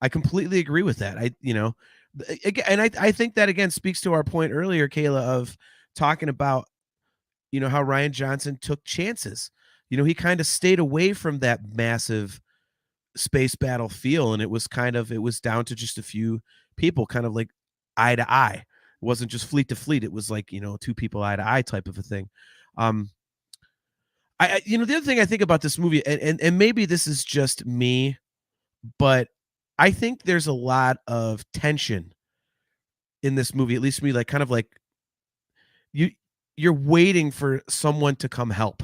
I completely agree with that. And I think that again speaks to our point earlier, Kayla, of talking about how Ryan Johnson took chances. He kind of stayed away from that massive space battle feel, and it was down to just a few people, kind of like eye to eye. It wasn't just fleet to fleet. It was like two people eye to eye type of a thing. The other thing I think about this movie, and maybe this is just me, but I think there's a lot of tension in this movie, at least to me, like kind of like you're waiting for someone to come help.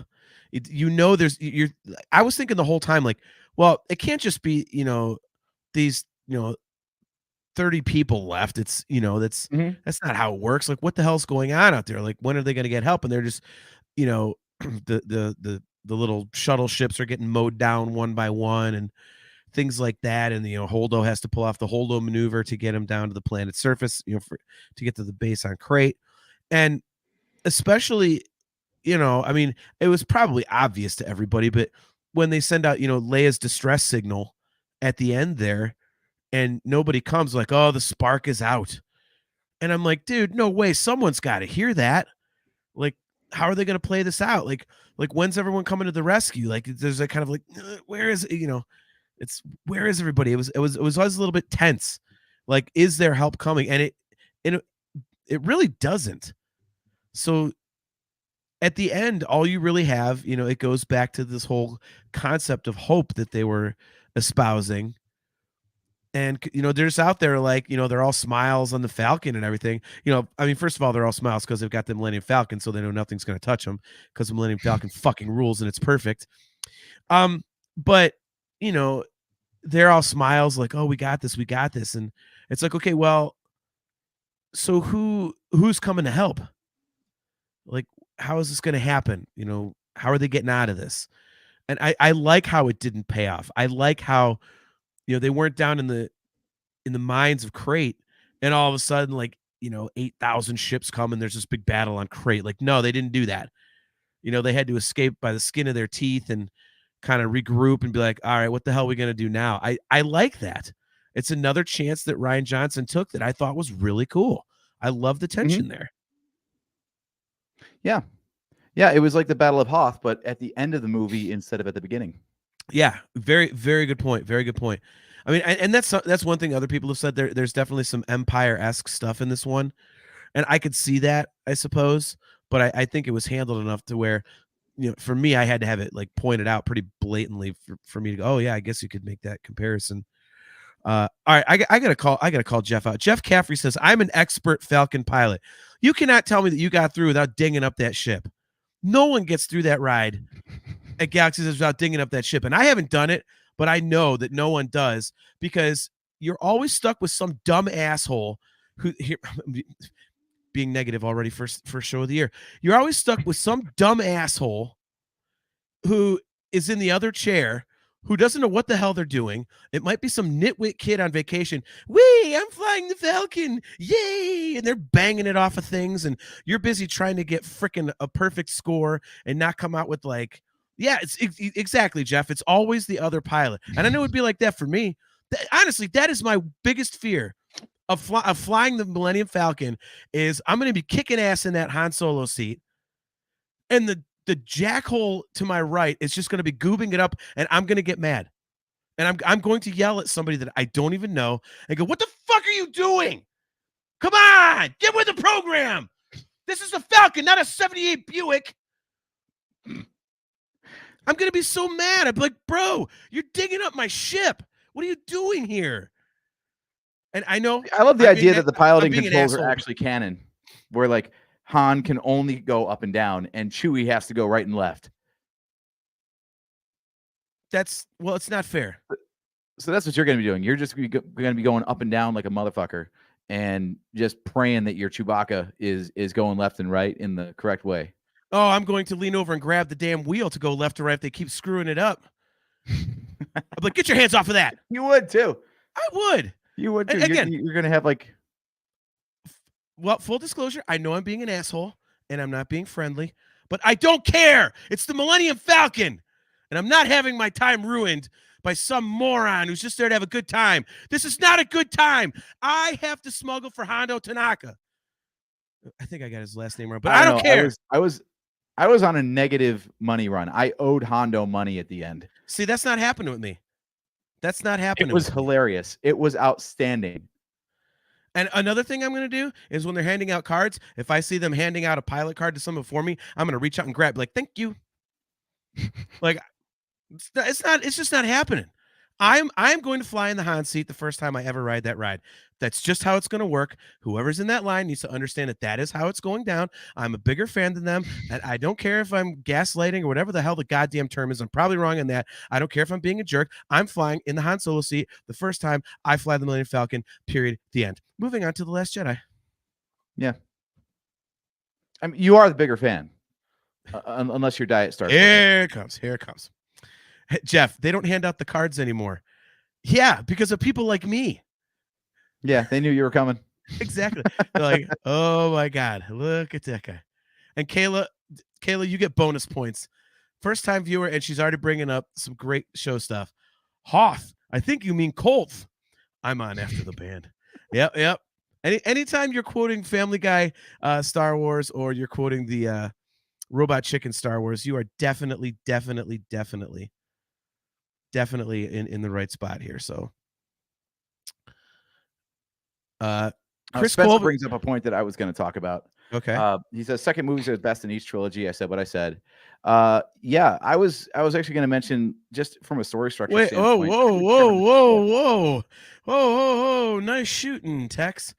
I was thinking the whole time, like, well, it can't just be, these, 30 people left. It's, that's not how it works. Like, what the hell's going on out there? Like, when are they going to get help? And they're just, the little shuttle ships are getting mowed down one by one and things like that. And, Holdo has to pull off the Holdo maneuver to get him down to the planet's surface, to get to the base on Crate. And especially, I mean, it was probably obvious to everybody, but when they send out, Leia's distress signal at the end there and nobody comes, like, oh, the spark is out. And I'm like, dude, no way. Someone's got to hear that. Like, how are they going to play this out? Like, when's everyone coming to the rescue? Like, there's a kind of like, where is, where is everybody? It was always a little bit tense. Like, is there help coming? And it really doesn't. So at the end, all you really have, it goes back to this whole concept of hope that they were espousing. And, they're just out there like, they're all smiles on the Falcon and everything. I mean, first of all, they're all smiles because they've got the Millennium Falcon, so they know nothing's going to touch them because the Millennium Falcon fucking rules and it's perfect. But, they're all smiles like, oh, we got this. And it's like, okay, well, so who's coming to help? Like, how is this going to happen? How are they getting out of this? And I like how it didn't pay off. I like how, they weren't down in the mines of Crate and all of a sudden, like, 8,000 ships come and there's this big battle on Crate. Like, no, they didn't do that. They had to escape by the skin of their teeth and kind of regroup and be like, all right, what the hell are we going to do now? I like that. It's another chance that Ryan Johnson took that I thought was really cool. I love the tension there.
Yeah. Yeah, it was like the Battle of Hoth, but at the end of the movie instead of at the beginning.
Yeah, very, very good point. Very good point. I mean, and that's one thing other people have said. There's definitely some Empire-esque stuff in this one, and I could see that, I suppose. But I think it was handled enough to where, for me, I had to have it like pointed out pretty blatantly for me to go, oh yeah, I guess you could make that comparison. All right, I gotta call Jeff out. Jeff Caffrey says, I'm an expert Falcon pilot. You cannot tell me that you got through without dinging up that ship. No one gets through that ride at Galaxy's Edge without dinging up that ship. And I haven't done it, but I know that no one does because you're always stuck with some dumb asshole who here being negative already first show of the year. You're always stuck with some dumb asshole who is in the other chair who doesn't know what the hell they're doing. It might be some nitwit kid on vacation. Wee, I'm flying the Falcon. Yay. And they're banging it off of things. And you're busy trying to get freaking a perfect score and not come out with like, yeah, it's exactly, Jeff. It's always the other pilot. And I know it'd be like that for me. Honestly, that is my biggest fear of flying the Millennium Falcon is I'm going to be kicking ass in that Han Solo seat. And the jackhole to my right is just going to be goobing it up, and I'm going to get mad. And I'm going to yell at somebody that I don't even know and go, what the fuck are you doing? Come on, get with the program. This is a Falcon, not a 78 Buick. I'm going to be so mad. I'm like, bro, you're digging up my ship. What are you doing here? And I know
I love the
I'm being
idea
a-
that the
I'm
piloting
being an
controls are
asshole.
actually canon, where like Han can only go up and down, and Chewie has to go right and left.
It's not fair.
So that's what you're going to be doing. You're just going to be going up and down like a motherfucker, and just praying that your Chewbacca is going left and right in the correct way.
Oh, I'm going to lean over and grab the damn wheel to go left or right if they keep screwing it up. I'm like, get your hands off of that.
You would too.
I would.
You would too.
And again,
you're going to have like.
Well, full disclosure, I know I'm being an asshole and I'm not being friendly, but I don't care. It's the Millennium Falcon, and I'm not having my time ruined by some moron who's just there to have a good time. This is not a good time. I have to smuggle for Hondo Tanaka. I think I got his last name wrong, but I don't care.
I was on a negative money run. I owed Hondo money at the end.
See, that's not happening with me. That's not happening.
It was hilarious. It was outstanding.
And another thing I'm going to do is when they're handing out cards, if I see them handing out a pilot card to someone for me, I'm going to reach out and grab, like, thank you. Like, it's just not happening. I'm going to fly in the Han seat the first time I ever ride that ride. That's just how it's going to work. Whoever's in that line needs to understand that is how it's going down. I'm a bigger fan than them, and I don't care if I'm gaslighting or whatever the hell the goddamn term is. I'm probably wrong on that. I don't care if I'm being a jerk. I'm flying in the Han Solo seat the first time I fly the Millennium Falcon, period, the end. Moving on to The Last Jedi.
Yeah. I mean, you are the bigger fan, unless your diet starts.
Here it comes. Jeff, they don't hand out the cards anymore. Yeah, because of people like me.
Yeah, they knew you were coming.
Exactly. They're like, oh my God, look at that guy. And Kayla, you get bonus points. First time viewer, and she's already bringing up some great show stuff. Hoth, I think you mean Colt. I'm on after the band. Yep. Anytime you're quoting Family Guy, Star Wars, or you're quoting the Robot Chicken Star Wars, you are definitely in the right spot here. So Chris
Spencer
Colvin
brings up a point that I was going to talk about.
Okay.
He says second movies are the best in each trilogy. I said what I said. Yeah, I was actually going to mention just from a story structure
Wait,
standpoint.
Whoa. Nice shooting, Tex.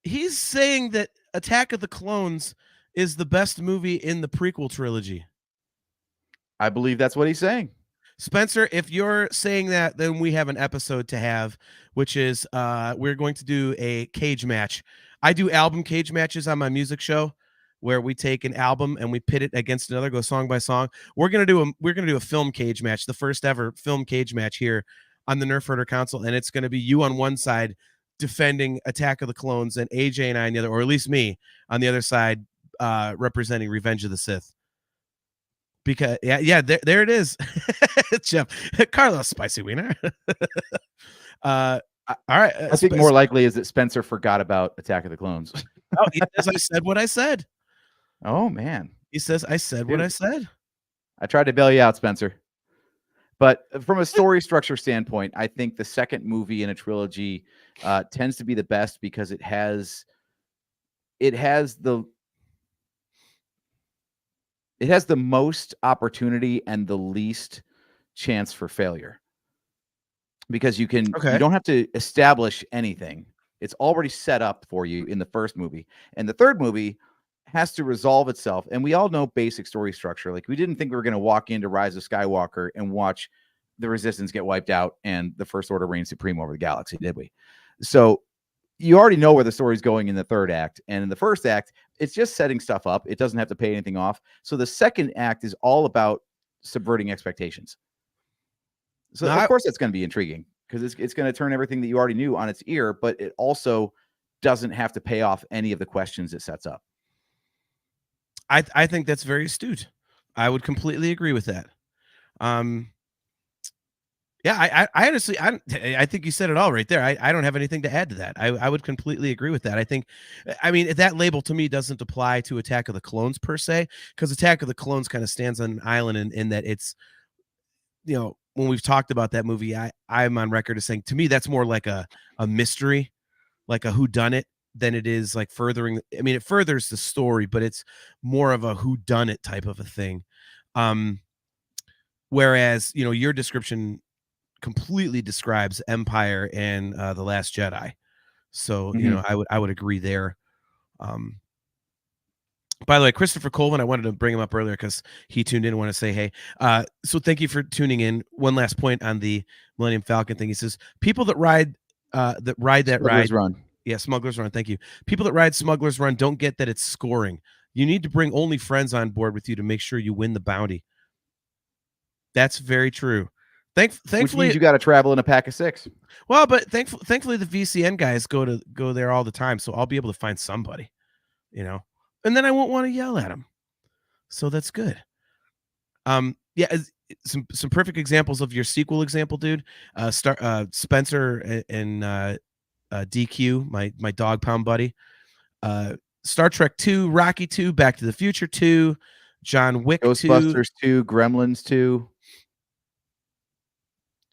He's saying that Attack of the Clones is the best movie in the prequel trilogy.
I believe that's what he's saying.
Spencer, if you're saying that, then we have an episode to have, which is we're going to do a cage match. I do album cage matches on my music show where we take an album and we pit it against another, go song by song. We're gonna do a film cage match, the first ever film cage match here on the Nerfherder Council, and it's gonna be you on one side defending Attack of the Clones and AJ and I on the other, or at least me on the other side, representing Revenge of the Sith. Because there it is. Jeff Carlos Spicy Wiener. All right.
I think more likely is that Spencer forgot about Attack of the Clones.
Oh, he says I said what I said.
Oh man.
He says I said what I said.
I tried to bail you out, Spencer. But from a story structure standpoint, I think the second movie in a trilogy tends to be the best because it has the most opportunity and the least chance for failure. Because you don't have to establish anything. It's already set up for you in the first movie. And the third movie has to resolve itself. And we all know basic story structure. Like, we didn't think we were going to walk into Rise of Skywalker and watch the Resistance get wiped out and the First Order reign supreme over the galaxy, did we? So you already know where the story's going in the third act. And in the first act, it's just setting stuff up. It doesn't have to pay anything off. So the second act is all about subverting expectations. So of course that's going to be intriguing because it's going to turn everything that you already knew on its ear, but it also doesn't have to pay off any of the questions it sets up.
I think that's very astute. I would completely agree with that. Yeah, I honestly, I think you said it all right there. I don't have anything to add to that. I would completely agree with that. I mean, that label to me doesn't apply to Attack of the Clones per se, because Attack of the Clones kind of stands on an island in that it's, you know, when we've talked about that movie, I'm on record as saying, to me, that's more like a mystery, like a whodunit, than it is like furthering. I mean, it furthers the story, but it's more of a whodunit type of a thing. Whereas, you know, your description, completely describes Empire and The Last Jedi. So, you know, I would agree there. By the way, Christopher Colvin, I wanted to bring him up earlier because he tuned in and want to say, hey, so thank you for tuning in. One last point on the Millennium Falcon thing. He says, people that ride that
Smugglers
ride.
Run.
Yeah, Smuggler's Run. Thank you. People that ride Smuggler's Run don't get that it's scoring. You need to bring only friends on board with you to make sure you win the bounty. That's very true.
Which
Thankfully,
means you got to travel in a pack of 6.
well, but thankfully the VCN guys go there all the time, so I'll be able to find somebody, you know, and then I won't want to yell at them. So that's good. Yeah, some perfect examples of your sequel example, dude. Spencer and DQ, my dog pound buddy. Star Trek 2, Rocky 2, Back to the Future 2, John Wick 2,
Ghostbusters 2, Gremlins 2.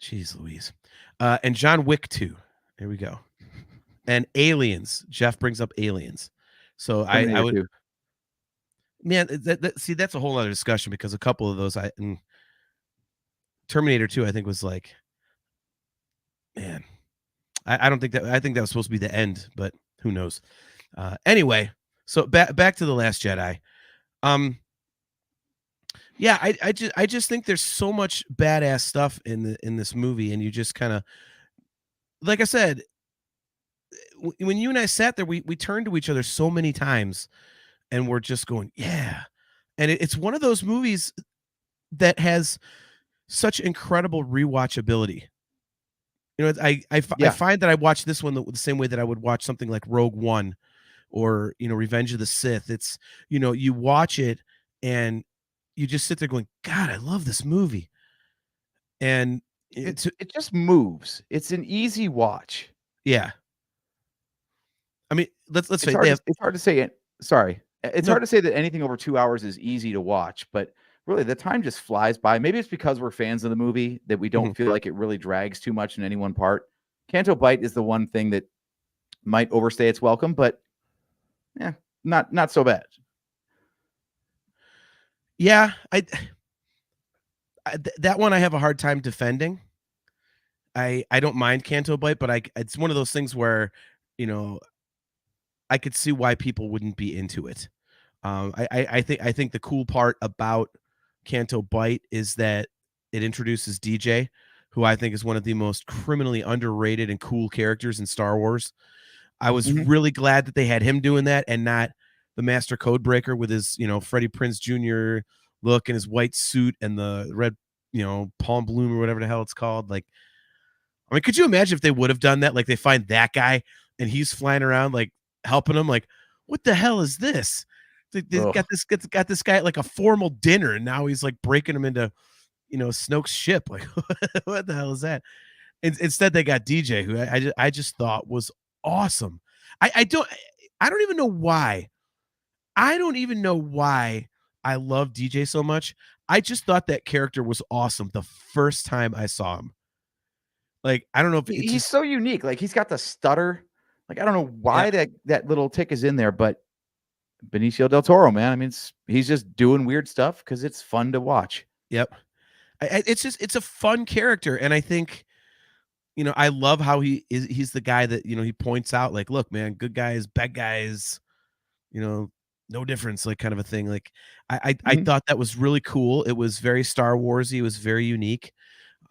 Jeez Louise. And John Wick 2. There we go. And Aliens. Jeff brings up Aliens. So I would
2.
Man, see, that's a whole other discussion because a couple of those Terminator 2, I think, was like, man, I don't think that, I think that was supposed to be the end, but who knows? Anyway, so back to The Last Jedi. Yeah, I just think there's so much badass stuff in this movie, and you just kind of, like I said, when you and I sat there, we turned to each other so many times, and we're just going, yeah. And it's one of those movies that has such incredible rewatchability. You know, I find that I watch this one the same way that I would watch something like Rogue One or, you know, Revenge of the Sith. It's, you know, you watch it and you just sit there going, God, I love this movie. And
it just moves. It's an easy watch.
Yeah. I mean, let's say
it's hard to say it. Sorry. It's hard to say that anything over 2 hours is easy to watch, but really the time just flies by. Maybe it's because we're fans of the movie that we don't feel like it really drags too much in any one part. Canto Bight is the one thing that might overstay its welcome, but yeah, not so bad.
Yeah, that one I have a hard time defending. I don't mind Canto Bight, but it's one of those things where, you know, I could see why people wouldn't be into it. I think the cool part about Canto Bight is that it introduces DJ, who I think is one of the most criminally underrated and cool characters in Star Wars. I was really glad that they had him doing that and not the Master Codebreaker with his, you know, Freddie Prinze Jr. look and his white suit and the red, you know, palm bloom or whatever the hell it's called. Like, I mean, could you imagine if they would have done that? Like, they find that guy and he's flying around, like, helping them. Like, what the hell is this? They got this guy at like a formal dinner, and now he's like breaking him into, you know, Snoke's ship. Like, what the hell is that? Instead, they got DJ, who I just thought was awesome. I don't even know why. I don't even know why I love DJ so much. I just thought that character was awesome the first time I saw him. Like, I don't know if
he's so unique. Like, he's got the stutter. Like, I don't know why that little tick is in there, but Benicio del Toro, man. I mean, he's just doing weird stuff because it's fun to watch.
Yep. It's a fun character. And I think, you know, I love how he's the guy that, you know, he points out, like, look, man, good guys, bad guys, you know, no difference, like, kind of a thing. Like, I thought that was really cool. It was very Star Warsy. It was very unique.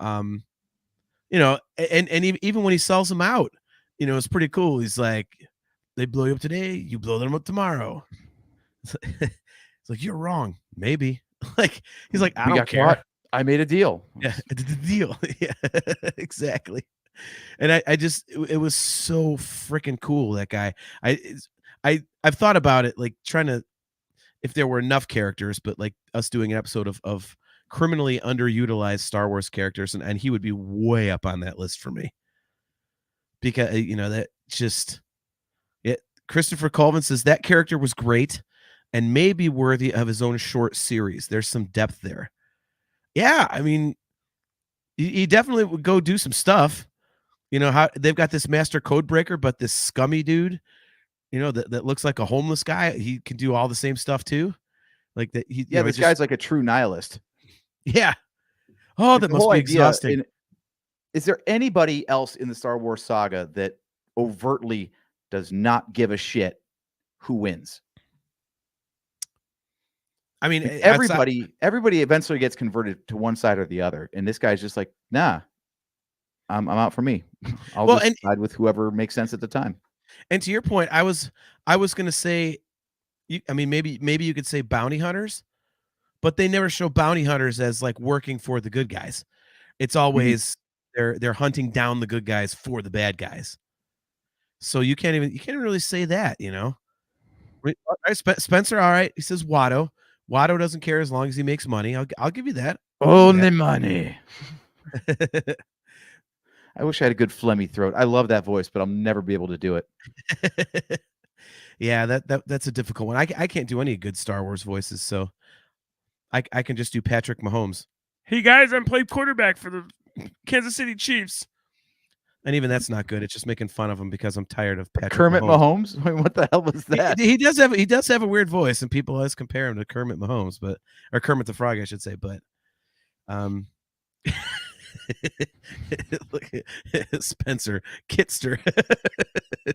You know, and even when he sells them out, you know, it's pretty cool. He's like, they blow you up today, you blow them up tomorrow. It's like, you're wrong. Maybe. Like, he's like, I don't care.
Caught. I made a deal.
Yeah, I did the deal. Yeah, exactly. And I just, it was so freaking cool, that guy. I've thought about it, like, trying to, if there were enough characters, but like us doing an episode of criminally underutilized Star Wars characters, and he would be way up on that list for me. Because, you know, that just, Christopher Colvin says that character was great and maybe worthy of his own short series. There's some depth there. Yeah, I mean, he definitely would go do some stuff. You know, how they've got this Master Codebreaker, but this scummy dude, you know, that looks like a homeless guy, he can do all the same stuff too. Like that.
This guy's like a true nihilist.
Yeah. Oh, that must be exhausting.
is there anybody else in the Star Wars saga that overtly does not give a shit who wins?
I mean,
Like, everybody eventually gets converted to one side or the other, and this guy's just like, nah, I'm out for me. I'll just side with whoever makes sense at the time.
And to your point, I was gonna say, I mean, maybe you could say bounty hunters, but they never show bounty hunters as like working for the good guys. It's always they're hunting down the good guys for the bad guys. So you can't really say that, you know. All right, Spencer, all right. He says Watto. Watto doesn't care as long as he makes money. I'll give you that.
Only money. I wish I had a good phlegmy throat. I love that voice, but I'll never be able to do it.
Yeah, that's a difficult one. I can't do any good Star Wars voices, so I can just do Patrick Mahomes. Hey guys, I'm playing quarterback for the Kansas City Chiefs. And even that's not good. It's just making fun of him because I'm tired of Patrick
Kermit Mahomes. Wait, what the hell was that?
He does have a weird voice, and people always compare him to Kermit Mahomes, or Kermit the Frog, I should say. But look at Spencer Kitster.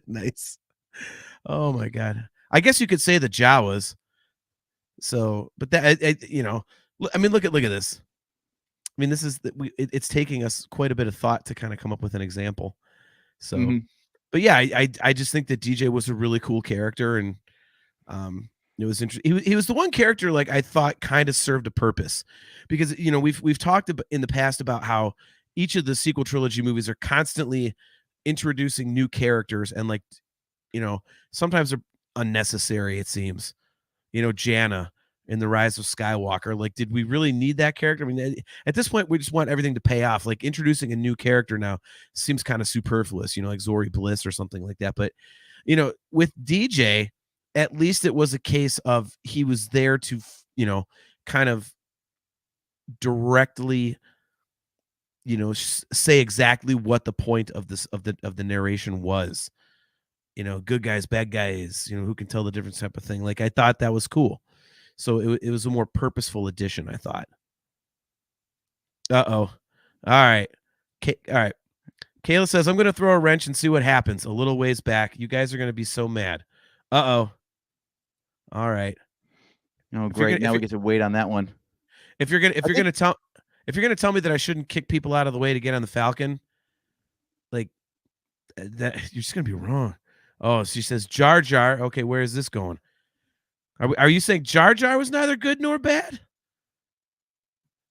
Nice. Oh my God. I guess you could say the Jawas. So, but that you know, I mean, look at this. I mean, this is it's taking us quite a bit of thought to kind of come up with an example. So, but yeah, I just think that DJ was a really cool character, and it was interesting. He was the one character like I thought kind of served a purpose, because you know we've talked in the past about how each of the sequel trilogy movies are constantly introducing new characters, and like, you know, sometimes they're unnecessary, it seems. You know, Janna in The Rise of Skywalker, like, did we really need that character? I mean, at this point, we just want everything to pay off. Like, introducing a new character now seems kind of superfluous, you know, like Zori Bliss or something like that. But, you know, with DJ, at least it was a case of he was there to, you know, kind of directly, you know, say exactly what the point of this of the narration was. You know, good guys, bad guys, you know, who can tell the difference type of thing. Like, I thought that was cool. So it was a more purposeful addition, I thought. Uh-oh. All right. All right. Kayla says, I'm going to throw a wrench and see what happens. A little ways back. You guys are going to be so mad. Uh-oh. All right.
Oh, great. Now we get to wait on that one.
If you're going to tell me that I shouldn't kick people out of the way to get on the Falcon, like that, you're just going to be wrong. Oh, she says Jar Jar. Okay, where is this going? Are you saying Jar Jar was neither good nor bad?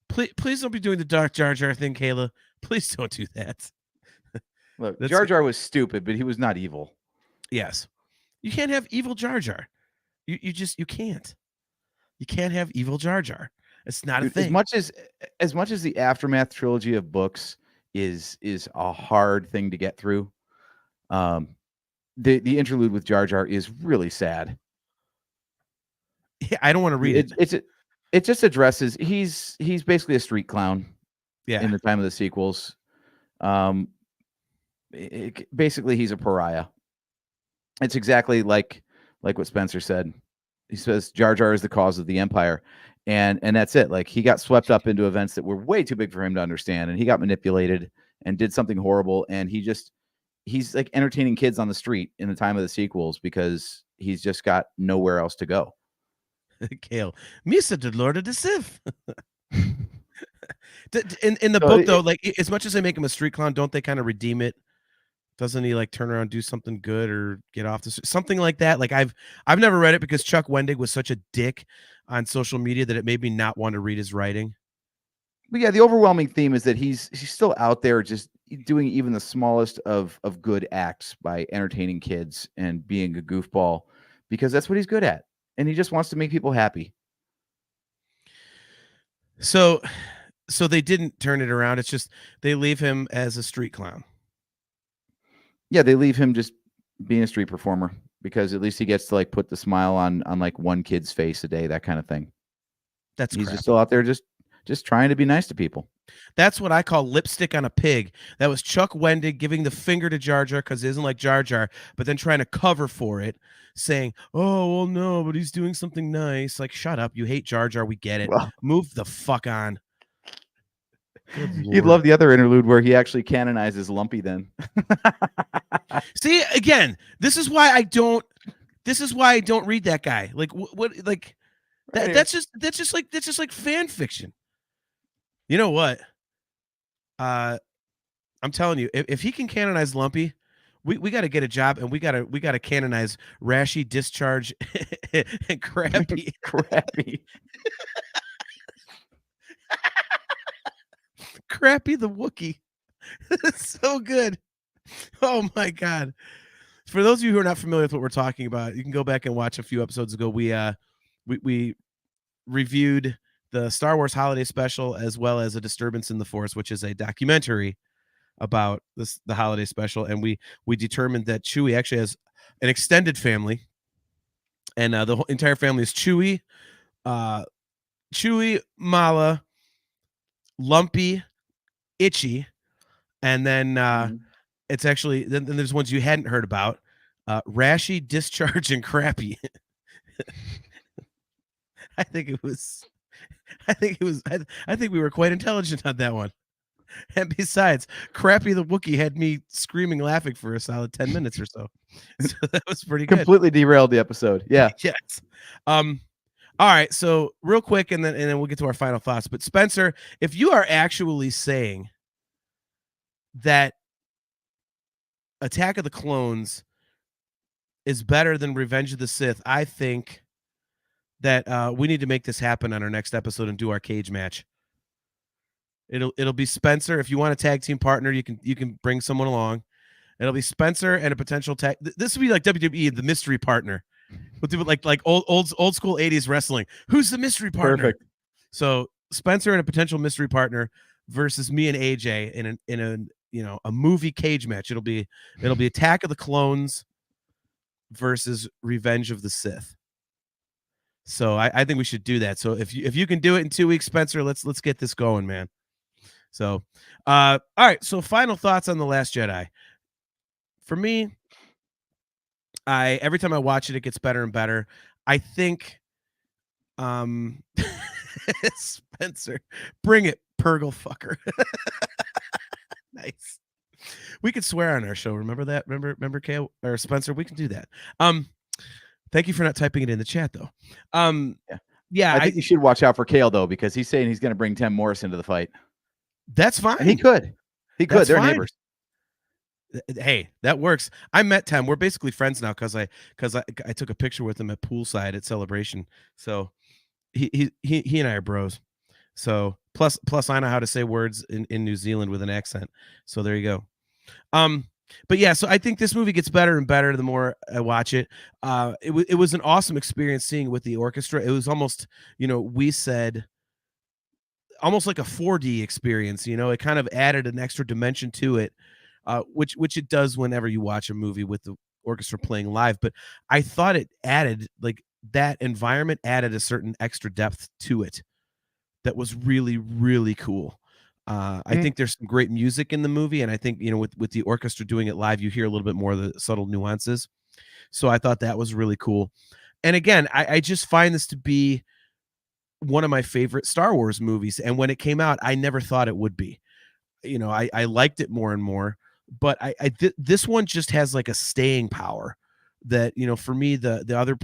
Please don't be doing the Dark Jar Jar thing, Kayla. Please don't do that.
Look, Jar Jar was stupid, but he was not evil.
Yes. You can't have evil Jar Jar. You can't. You can't have evil Jar Jar. It's not a thing.
As much as the Aftermath trilogy of books is a hard thing to get through, the interlude with Jar Jar is really sad.
Yeah, I don't want to read it.
It just addresses he's basically a street clown.
Yeah.
In the time of the sequels, basically he's a pariah. It's exactly like what Spencer said. He says Jar Jar is the cause of the Empire, and that's it. Like, he got swept up into events that were way too big for him to understand, and he got manipulated and did something horrible. And he's like entertaining kids on the street in the time of the sequels because he's just got nowhere else to go.
Kale, Mr. the Lord of the Sith. In the book, though, like, as much as they make him a street clown, don't they kind of redeem it? Doesn't he like turn around and do something good or get off the something like that? Like, I've never read it because Chuck Wendig was such a dick on social media that it made me not want to read his writing.
But yeah, the overwhelming theme is that he's still out there just doing even the smallest of good acts by entertaining kids and being a goofball, because that's what he's good at. And he just wants to make people happy.
So they didn't turn it around. It's just they leave him as a street clown.
Yeah, they leave him just being a street performer because at least he gets to like put the smile on like one kid's face a day, that kind of thing. He's just still out there just trying to be nice to people.
That's what I call lipstick on a pig. That was Chuck Wendig giving the finger to Jar Jar because he isn't like Jar Jar, but then trying to cover for it, saying, "Oh, well, no, but he's doing something nice." Like, shut up. You hate Jar Jar. We get it. Well, move the fuck on. Good
You'd
Lord.
love the other interlude where he actually canonizes Lumpy then.
See, again, this is why I don't read that guy. Like what like
Right here.
that's just like fan fiction. You know what? I'm telling you, if he can canonize Lumpy, we got to get a job, and we got to canonize Rashy, Discharge, and Crappy.
Crappy.
Crappy the Wookiee. It's so good. Oh my god. For those of you who are not familiar with what we're talking about, you can go back and watch a few episodes ago. We reviewed the Star Wars Holiday Special as well as A Disturbance in the Force, which is a documentary about the holiday special, and we determined that Chewie actually has an extended family, and the whole entire family is Chewie, Mala, Lumpy, Itchy, and then it's actually then there's ones you hadn't heard about, Rashy, Discharge, and Crappy. I think we were quite intelligent on that one. And besides, Crappy the Wookiee had me screaming, laughing for a solid 10 minutes or so. So that was pretty good.
Completely derailed the episode. Yeah.
Yes. All right. So real quick, and then we'll get to our final thoughts. But Spencer, if you are actually saying that Attack of the Clones is better than Revenge of the Sith, I think that we need to make this happen on our next episode and do our cage match. It'll be Spencer. If you want a tag team partner, you can bring someone along. It'll be Spencer and a potential tag. This would be like WWE, the mystery partner. We'll do it like old school 80s wrestling. Who's the mystery partner?
Perfect.
So Spencer and a potential mystery partner versus me and AJ in a movie cage match. It'll be Attack of the Clones versus Revenge of the Sith. So I think we should do that. So if you can do it in 2 weeks, Spencer, let's get this going, man. So, all right. So final thoughts on The Last Jedi. For me, every time I watch it, it gets better and better. I think, Spencer, bring it, Purgle fucker. Nice. We could swear on our show. Remember that? Remember, Kale or Spencer? We can do that. Thank you for not typing it in the chat, though. Yeah.
I think you should watch out for Kale though, because he's saying he's going to bring Tim Morris into the fight.
That's fine.
And he could.
That's
They're
fine.
neighbors.
Hey, that works. I met Tim. We're basically friends now because I took a picture with him at poolside at Celebration. So he and I are bros. So plus I know how to say words in New Zealand with an accent. So there you go. But yeah, so I think this movie gets better and better the more I watch it. It was an awesome experience seeing it with the orchestra. It was almost, we said almost like a 4D experience. It kind of added an extra dimension to it, which it does whenever you watch a movie with the orchestra playing live. But I thought it added, like, that environment added a certain extra depth to it that was really, really cool. I think there's some great music in the movie, and I think with the orchestra doing it live, you hear a little bit more of the subtle nuances. So I thought that was really cool. And again, I just find this to be one of my favorite Star Wars movies. And when it came out, I never thought it would be. I liked it more and more. But this one just has like a staying power that, for me, the other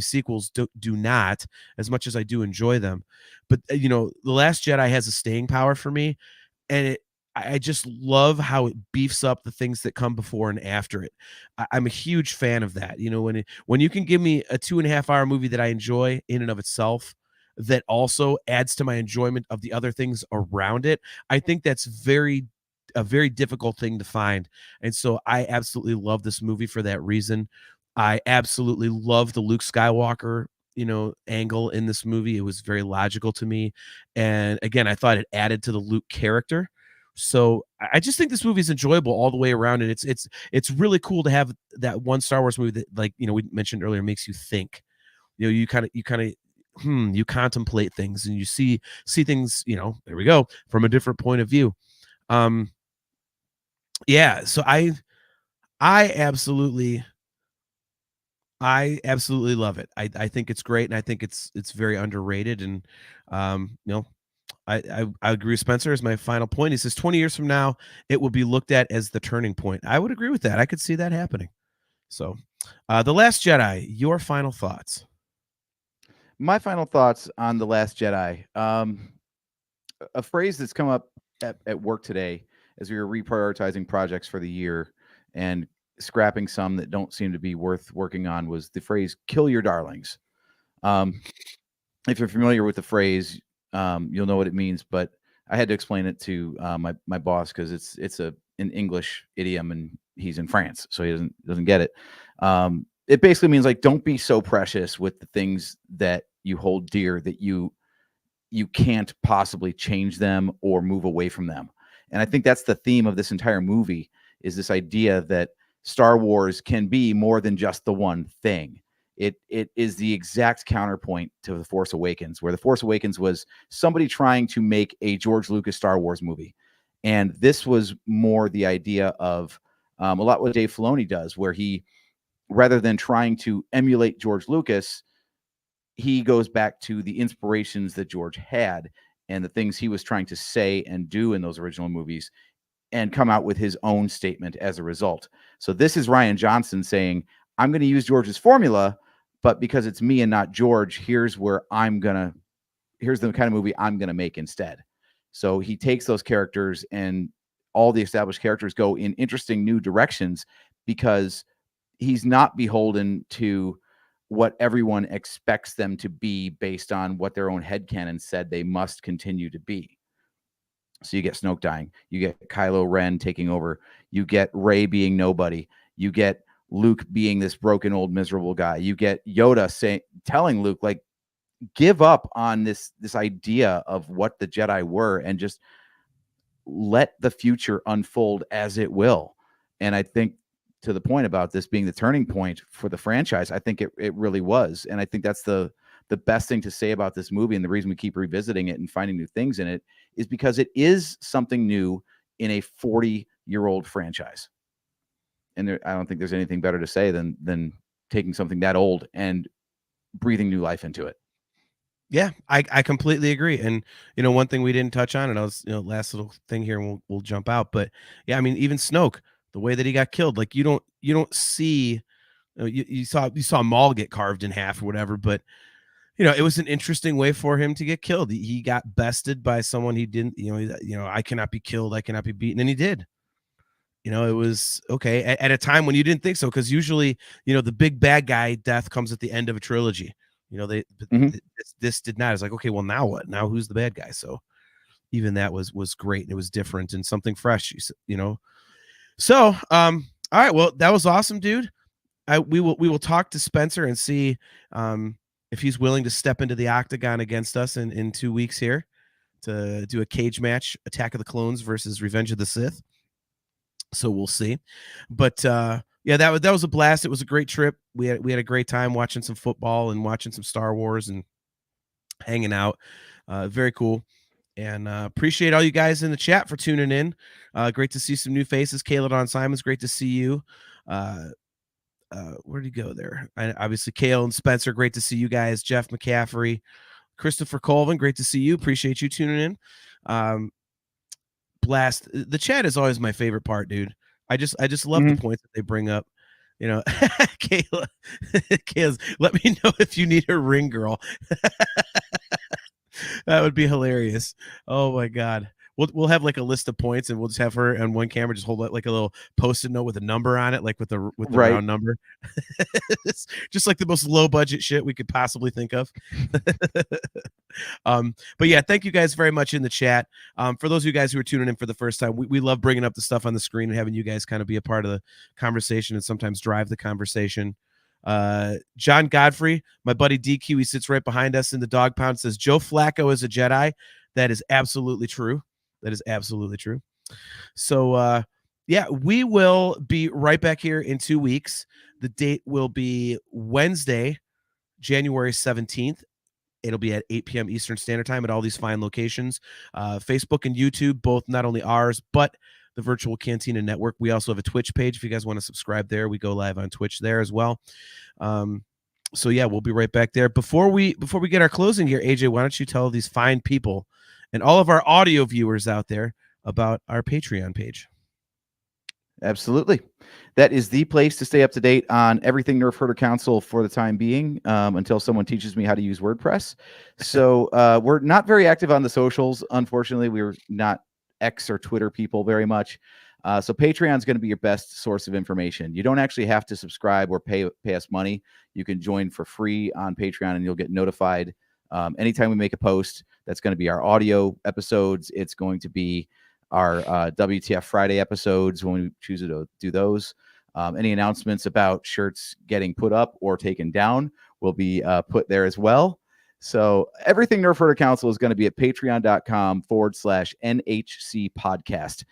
sequels do not, as much as I do enjoy them. But The Last Jedi has a staying power for me, and I just love how it beefs up the things that come before and after it. I'm a huge fan of that. When you can give me a 2.5-hour movie that I enjoy in and of itself, that also adds to my enjoyment of the other things around it, I think that's a very difficult thing to find. And so I absolutely love this movie for that reason. I absolutely love the Luke Skywalker, angle in this movie. It was very logical to me. And again, I thought it added to the Luke character. So I just think this movie is enjoyable all the way around. And it's really cool to have that one Star Wars movie that, like, we mentioned earlier, makes you think. You contemplate things and you see things, there we go, from a different point of view. Yeah, so I absolutely love it. I think it's great, and I think it's very underrated. And I agree with Spencer as my final point. He says 20 years from now, it will be looked at as the turning point. I would agree with that. I could see that happening. So, The Last Jedi, your final thoughts.
My final thoughts on The Last Jedi. A phrase that's come up at work today as we were reprioritizing projects for the year and scrapping some that don't seem to be worth working on was the phrase "kill your darlings." If you're familiar with the phrase, you'll know what it means. But I had to explain it to my boss because it's an English idiom and he's in France, so he doesn't get it. It basically means like don't be so precious with the things that you hold dear that you can't possibly change them or move away from them. And I think that's the theme of this entire movie is this idea that Star Wars can be more than just the one thing. It is the exact counterpoint to The Force Awakens, where The Force Awakens was somebody trying to make a George Lucas Star Wars movie. And this was more the idea of a lot what Dave Filoni does, where he, rather than trying to emulate George Lucas, he goes back to the inspirations that George had and the things he was trying to say and do in those original movies and come out with his own statement as a result. So this is Rian Johnson saying, I'm going to use George's formula, but because it's me and not George, here's the kind of movie I'm going to make instead. So he takes those characters and all the established characters go in interesting new directions because he's not beholden to what everyone expects them to be based on what their own headcanon said they must continue to be. So you get Snoke dying, you get Kylo Ren taking over, you get Rey being nobody, you get Luke being this broken old miserable guy, you get Yoda telling Luke like give up on this idea of what the Jedi were and just let the future unfold as it will. And I think to the point about this being the turning point for the franchise, I think it really was. And I think that's the best thing to say about this movie. And the reason we keep revisiting it and finding new things in it is because it is something new in a 40-year-old franchise. And I don't think there's anything better to say than taking something that old and breathing new life into it.
Yeah, I completely agree. And one thing we didn't touch on, and I was last little thing here, and we'll jump out. But yeah, I mean, even Snoke, the way that he got killed, like you don't see, you saw Maul get carved in half or whatever, but it was an interesting way for him to get killed. He got bested by someone he didn't, I cannot be killed, I cannot be beaten, and he did. It was okay at a time when you didn't think so, because usually, the big bad guy death comes at the end of a trilogy. This did not. It's like, okay, well, now what? Now who's the bad guy? So even that was great. It was different and something fresh, So, all right, well, that was awesome, dude. We will talk to Spencer and see if he's willing to step into the octagon against us in 2 weeks here to do a cage match, Attack of the Clones versus Revenge of the Sith. So we'll see. But yeah, that was a blast. It was a great trip. We had a great time watching some football and watching some Star Wars and hanging out. Very cool. And appreciate all you guys in the chat for tuning in. Great to see some new faces. Kayla Don Simons, great to see you. Where did he go there? Obviously, Kale and Spencer, great to see you guys. Jeff McCaffrey, Christopher Colvin, great to see you. Appreciate you tuning in. Blast. The chat is always my favorite part, dude. I just love the points that they bring up. Kayla's, let me know if you need a ring, girl. That would be hilarious. Oh my God. We'll have like a list of points, and we'll just have her on one camera just hold like a little Post-it note with a number on it, like with the
right.
round number. It's just like the most low budget shit we could possibly think of. But yeah, thank you guys very much in the chat. For those of you guys who are tuning in for the first time, we love bringing up the stuff on the screen and having you guys kind of be a part of the conversation and sometimes drive the conversation. John Godfrey, my buddy DQ, he sits right behind us in the dog pound, says Joe Flacco is a Jedi. That is absolutely true. That is absolutely true. So yeah, we will be right back here in 2 weeks. The date will be Wednesday, January 17th. It'll be at 8 p.m. Eastern Standard Time at all these fine locations. Facebook and YouTube, both not only ours, but the Virtual Cantina Network. We also have a Twitch page. If you guys want to subscribe there, we go live on Twitch there as well. So yeah, we'll be right back there. Before we get our closing here, AJ, why don't you tell these fine people and all of our audio viewers out there about our Patreon page.
Absolutely. That is the place to stay up to date on everything Nerfherder Council for the time being, until someone teaches me how to use WordPress. So we're not very active on the socials. Unfortunately, we're not X or Twitter people very much. So Patreon is going to be your best source of information. You don't actually have to subscribe or pay us money. You can join for free on Patreon, and you'll get notified anytime we make a post. That's going to be our audio episodes. It's going to be our WTF Friday episodes when we choose to do those. Any announcements about shirts getting put up or taken down will be put there as well. So everything Nerfherder Council is going to be at patreon.com/NHC podcast.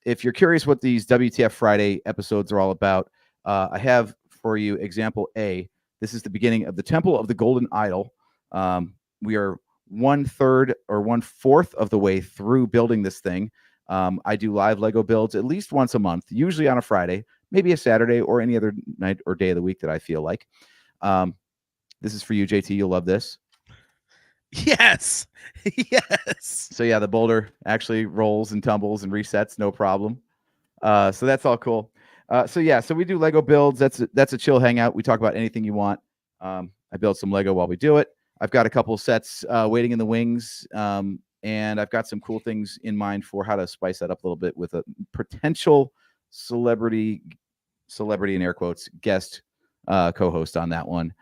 If you're curious what these WTF Friday episodes are all about, I have for you example A. This is the beginning of the Temple of the Golden Idol. We are 1/3 or 1/4 of the way through building this thing. I do live Lego builds at least once a month, usually on a Friday, maybe a Saturday, or any other night or day of the week that I feel like. This is for you, JT. You'll love this.
Yes. Yes.
So yeah, the boulder actually rolls and tumbles and resets, no problem. So that's all cool. So we do Lego builds. That's a chill hangout. We talk about anything you want. I build some Lego while we do it. I've got a couple sets waiting in the wings, and I've got some cool things in mind for how to spice that up a little bit with a potential celebrity in air quotes guest co-host on that one.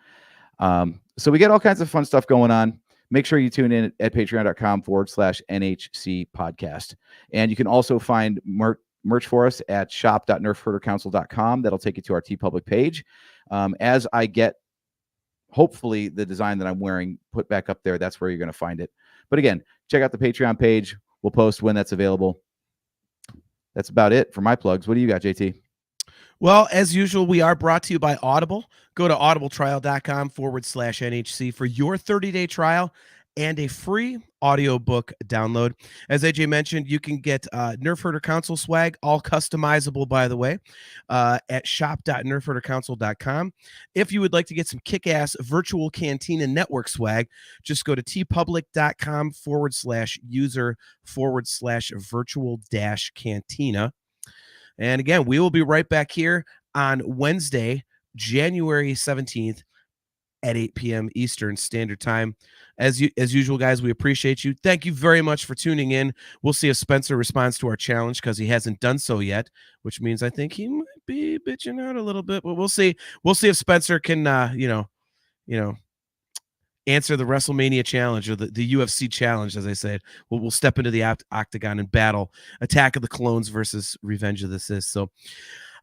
So we get all kinds of fun stuff going on. Make sure you tune in at patreon.com/NHC podcast. And you can also find merch for us at shop.nerfherdercouncil.com. That'll take you to our TeePublic page. As I get, hopefully, the design that I'm wearing put back up there, that's where you're going to find it. But again, check out the Patreon page. We'll post when that's available. That's about it for my plugs. What do you got, JT?
Well, as usual, we are brought to you by Audible. Go to audibletrial.com/NHC for your 30-day trial and a free audiobook download. As AJ mentioned, you can get Nerfherder Council swag, all customizable, by the way, at shop.nerfherdercouncil.com. If you would like to get some kick-ass virtual Cantina network swag, just go to tpublic.com/user/virtual-cantina. And again, we will be right back here on Wednesday, January 17th at 8 p.m. Eastern Standard Time. As usual, guys, we appreciate you. Thank you very much for tuning in. We'll see if Spencer responds to our challenge because he hasn't done so yet, which means I think he might be bitching out a little bit, but we'll see. We'll see if Spencer can, answer the WrestleMania challenge or the UFC challenge, as I said. We'll step into the octagon and battle Attack of the Clones versus Revenge of the Sith. So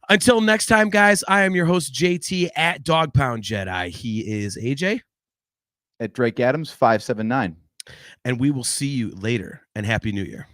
until next time, guys, I am your host, JT at Dog Pound Jedi. He is AJ.
At Drake Adams 579.
And we will see you later, and Happy New Year.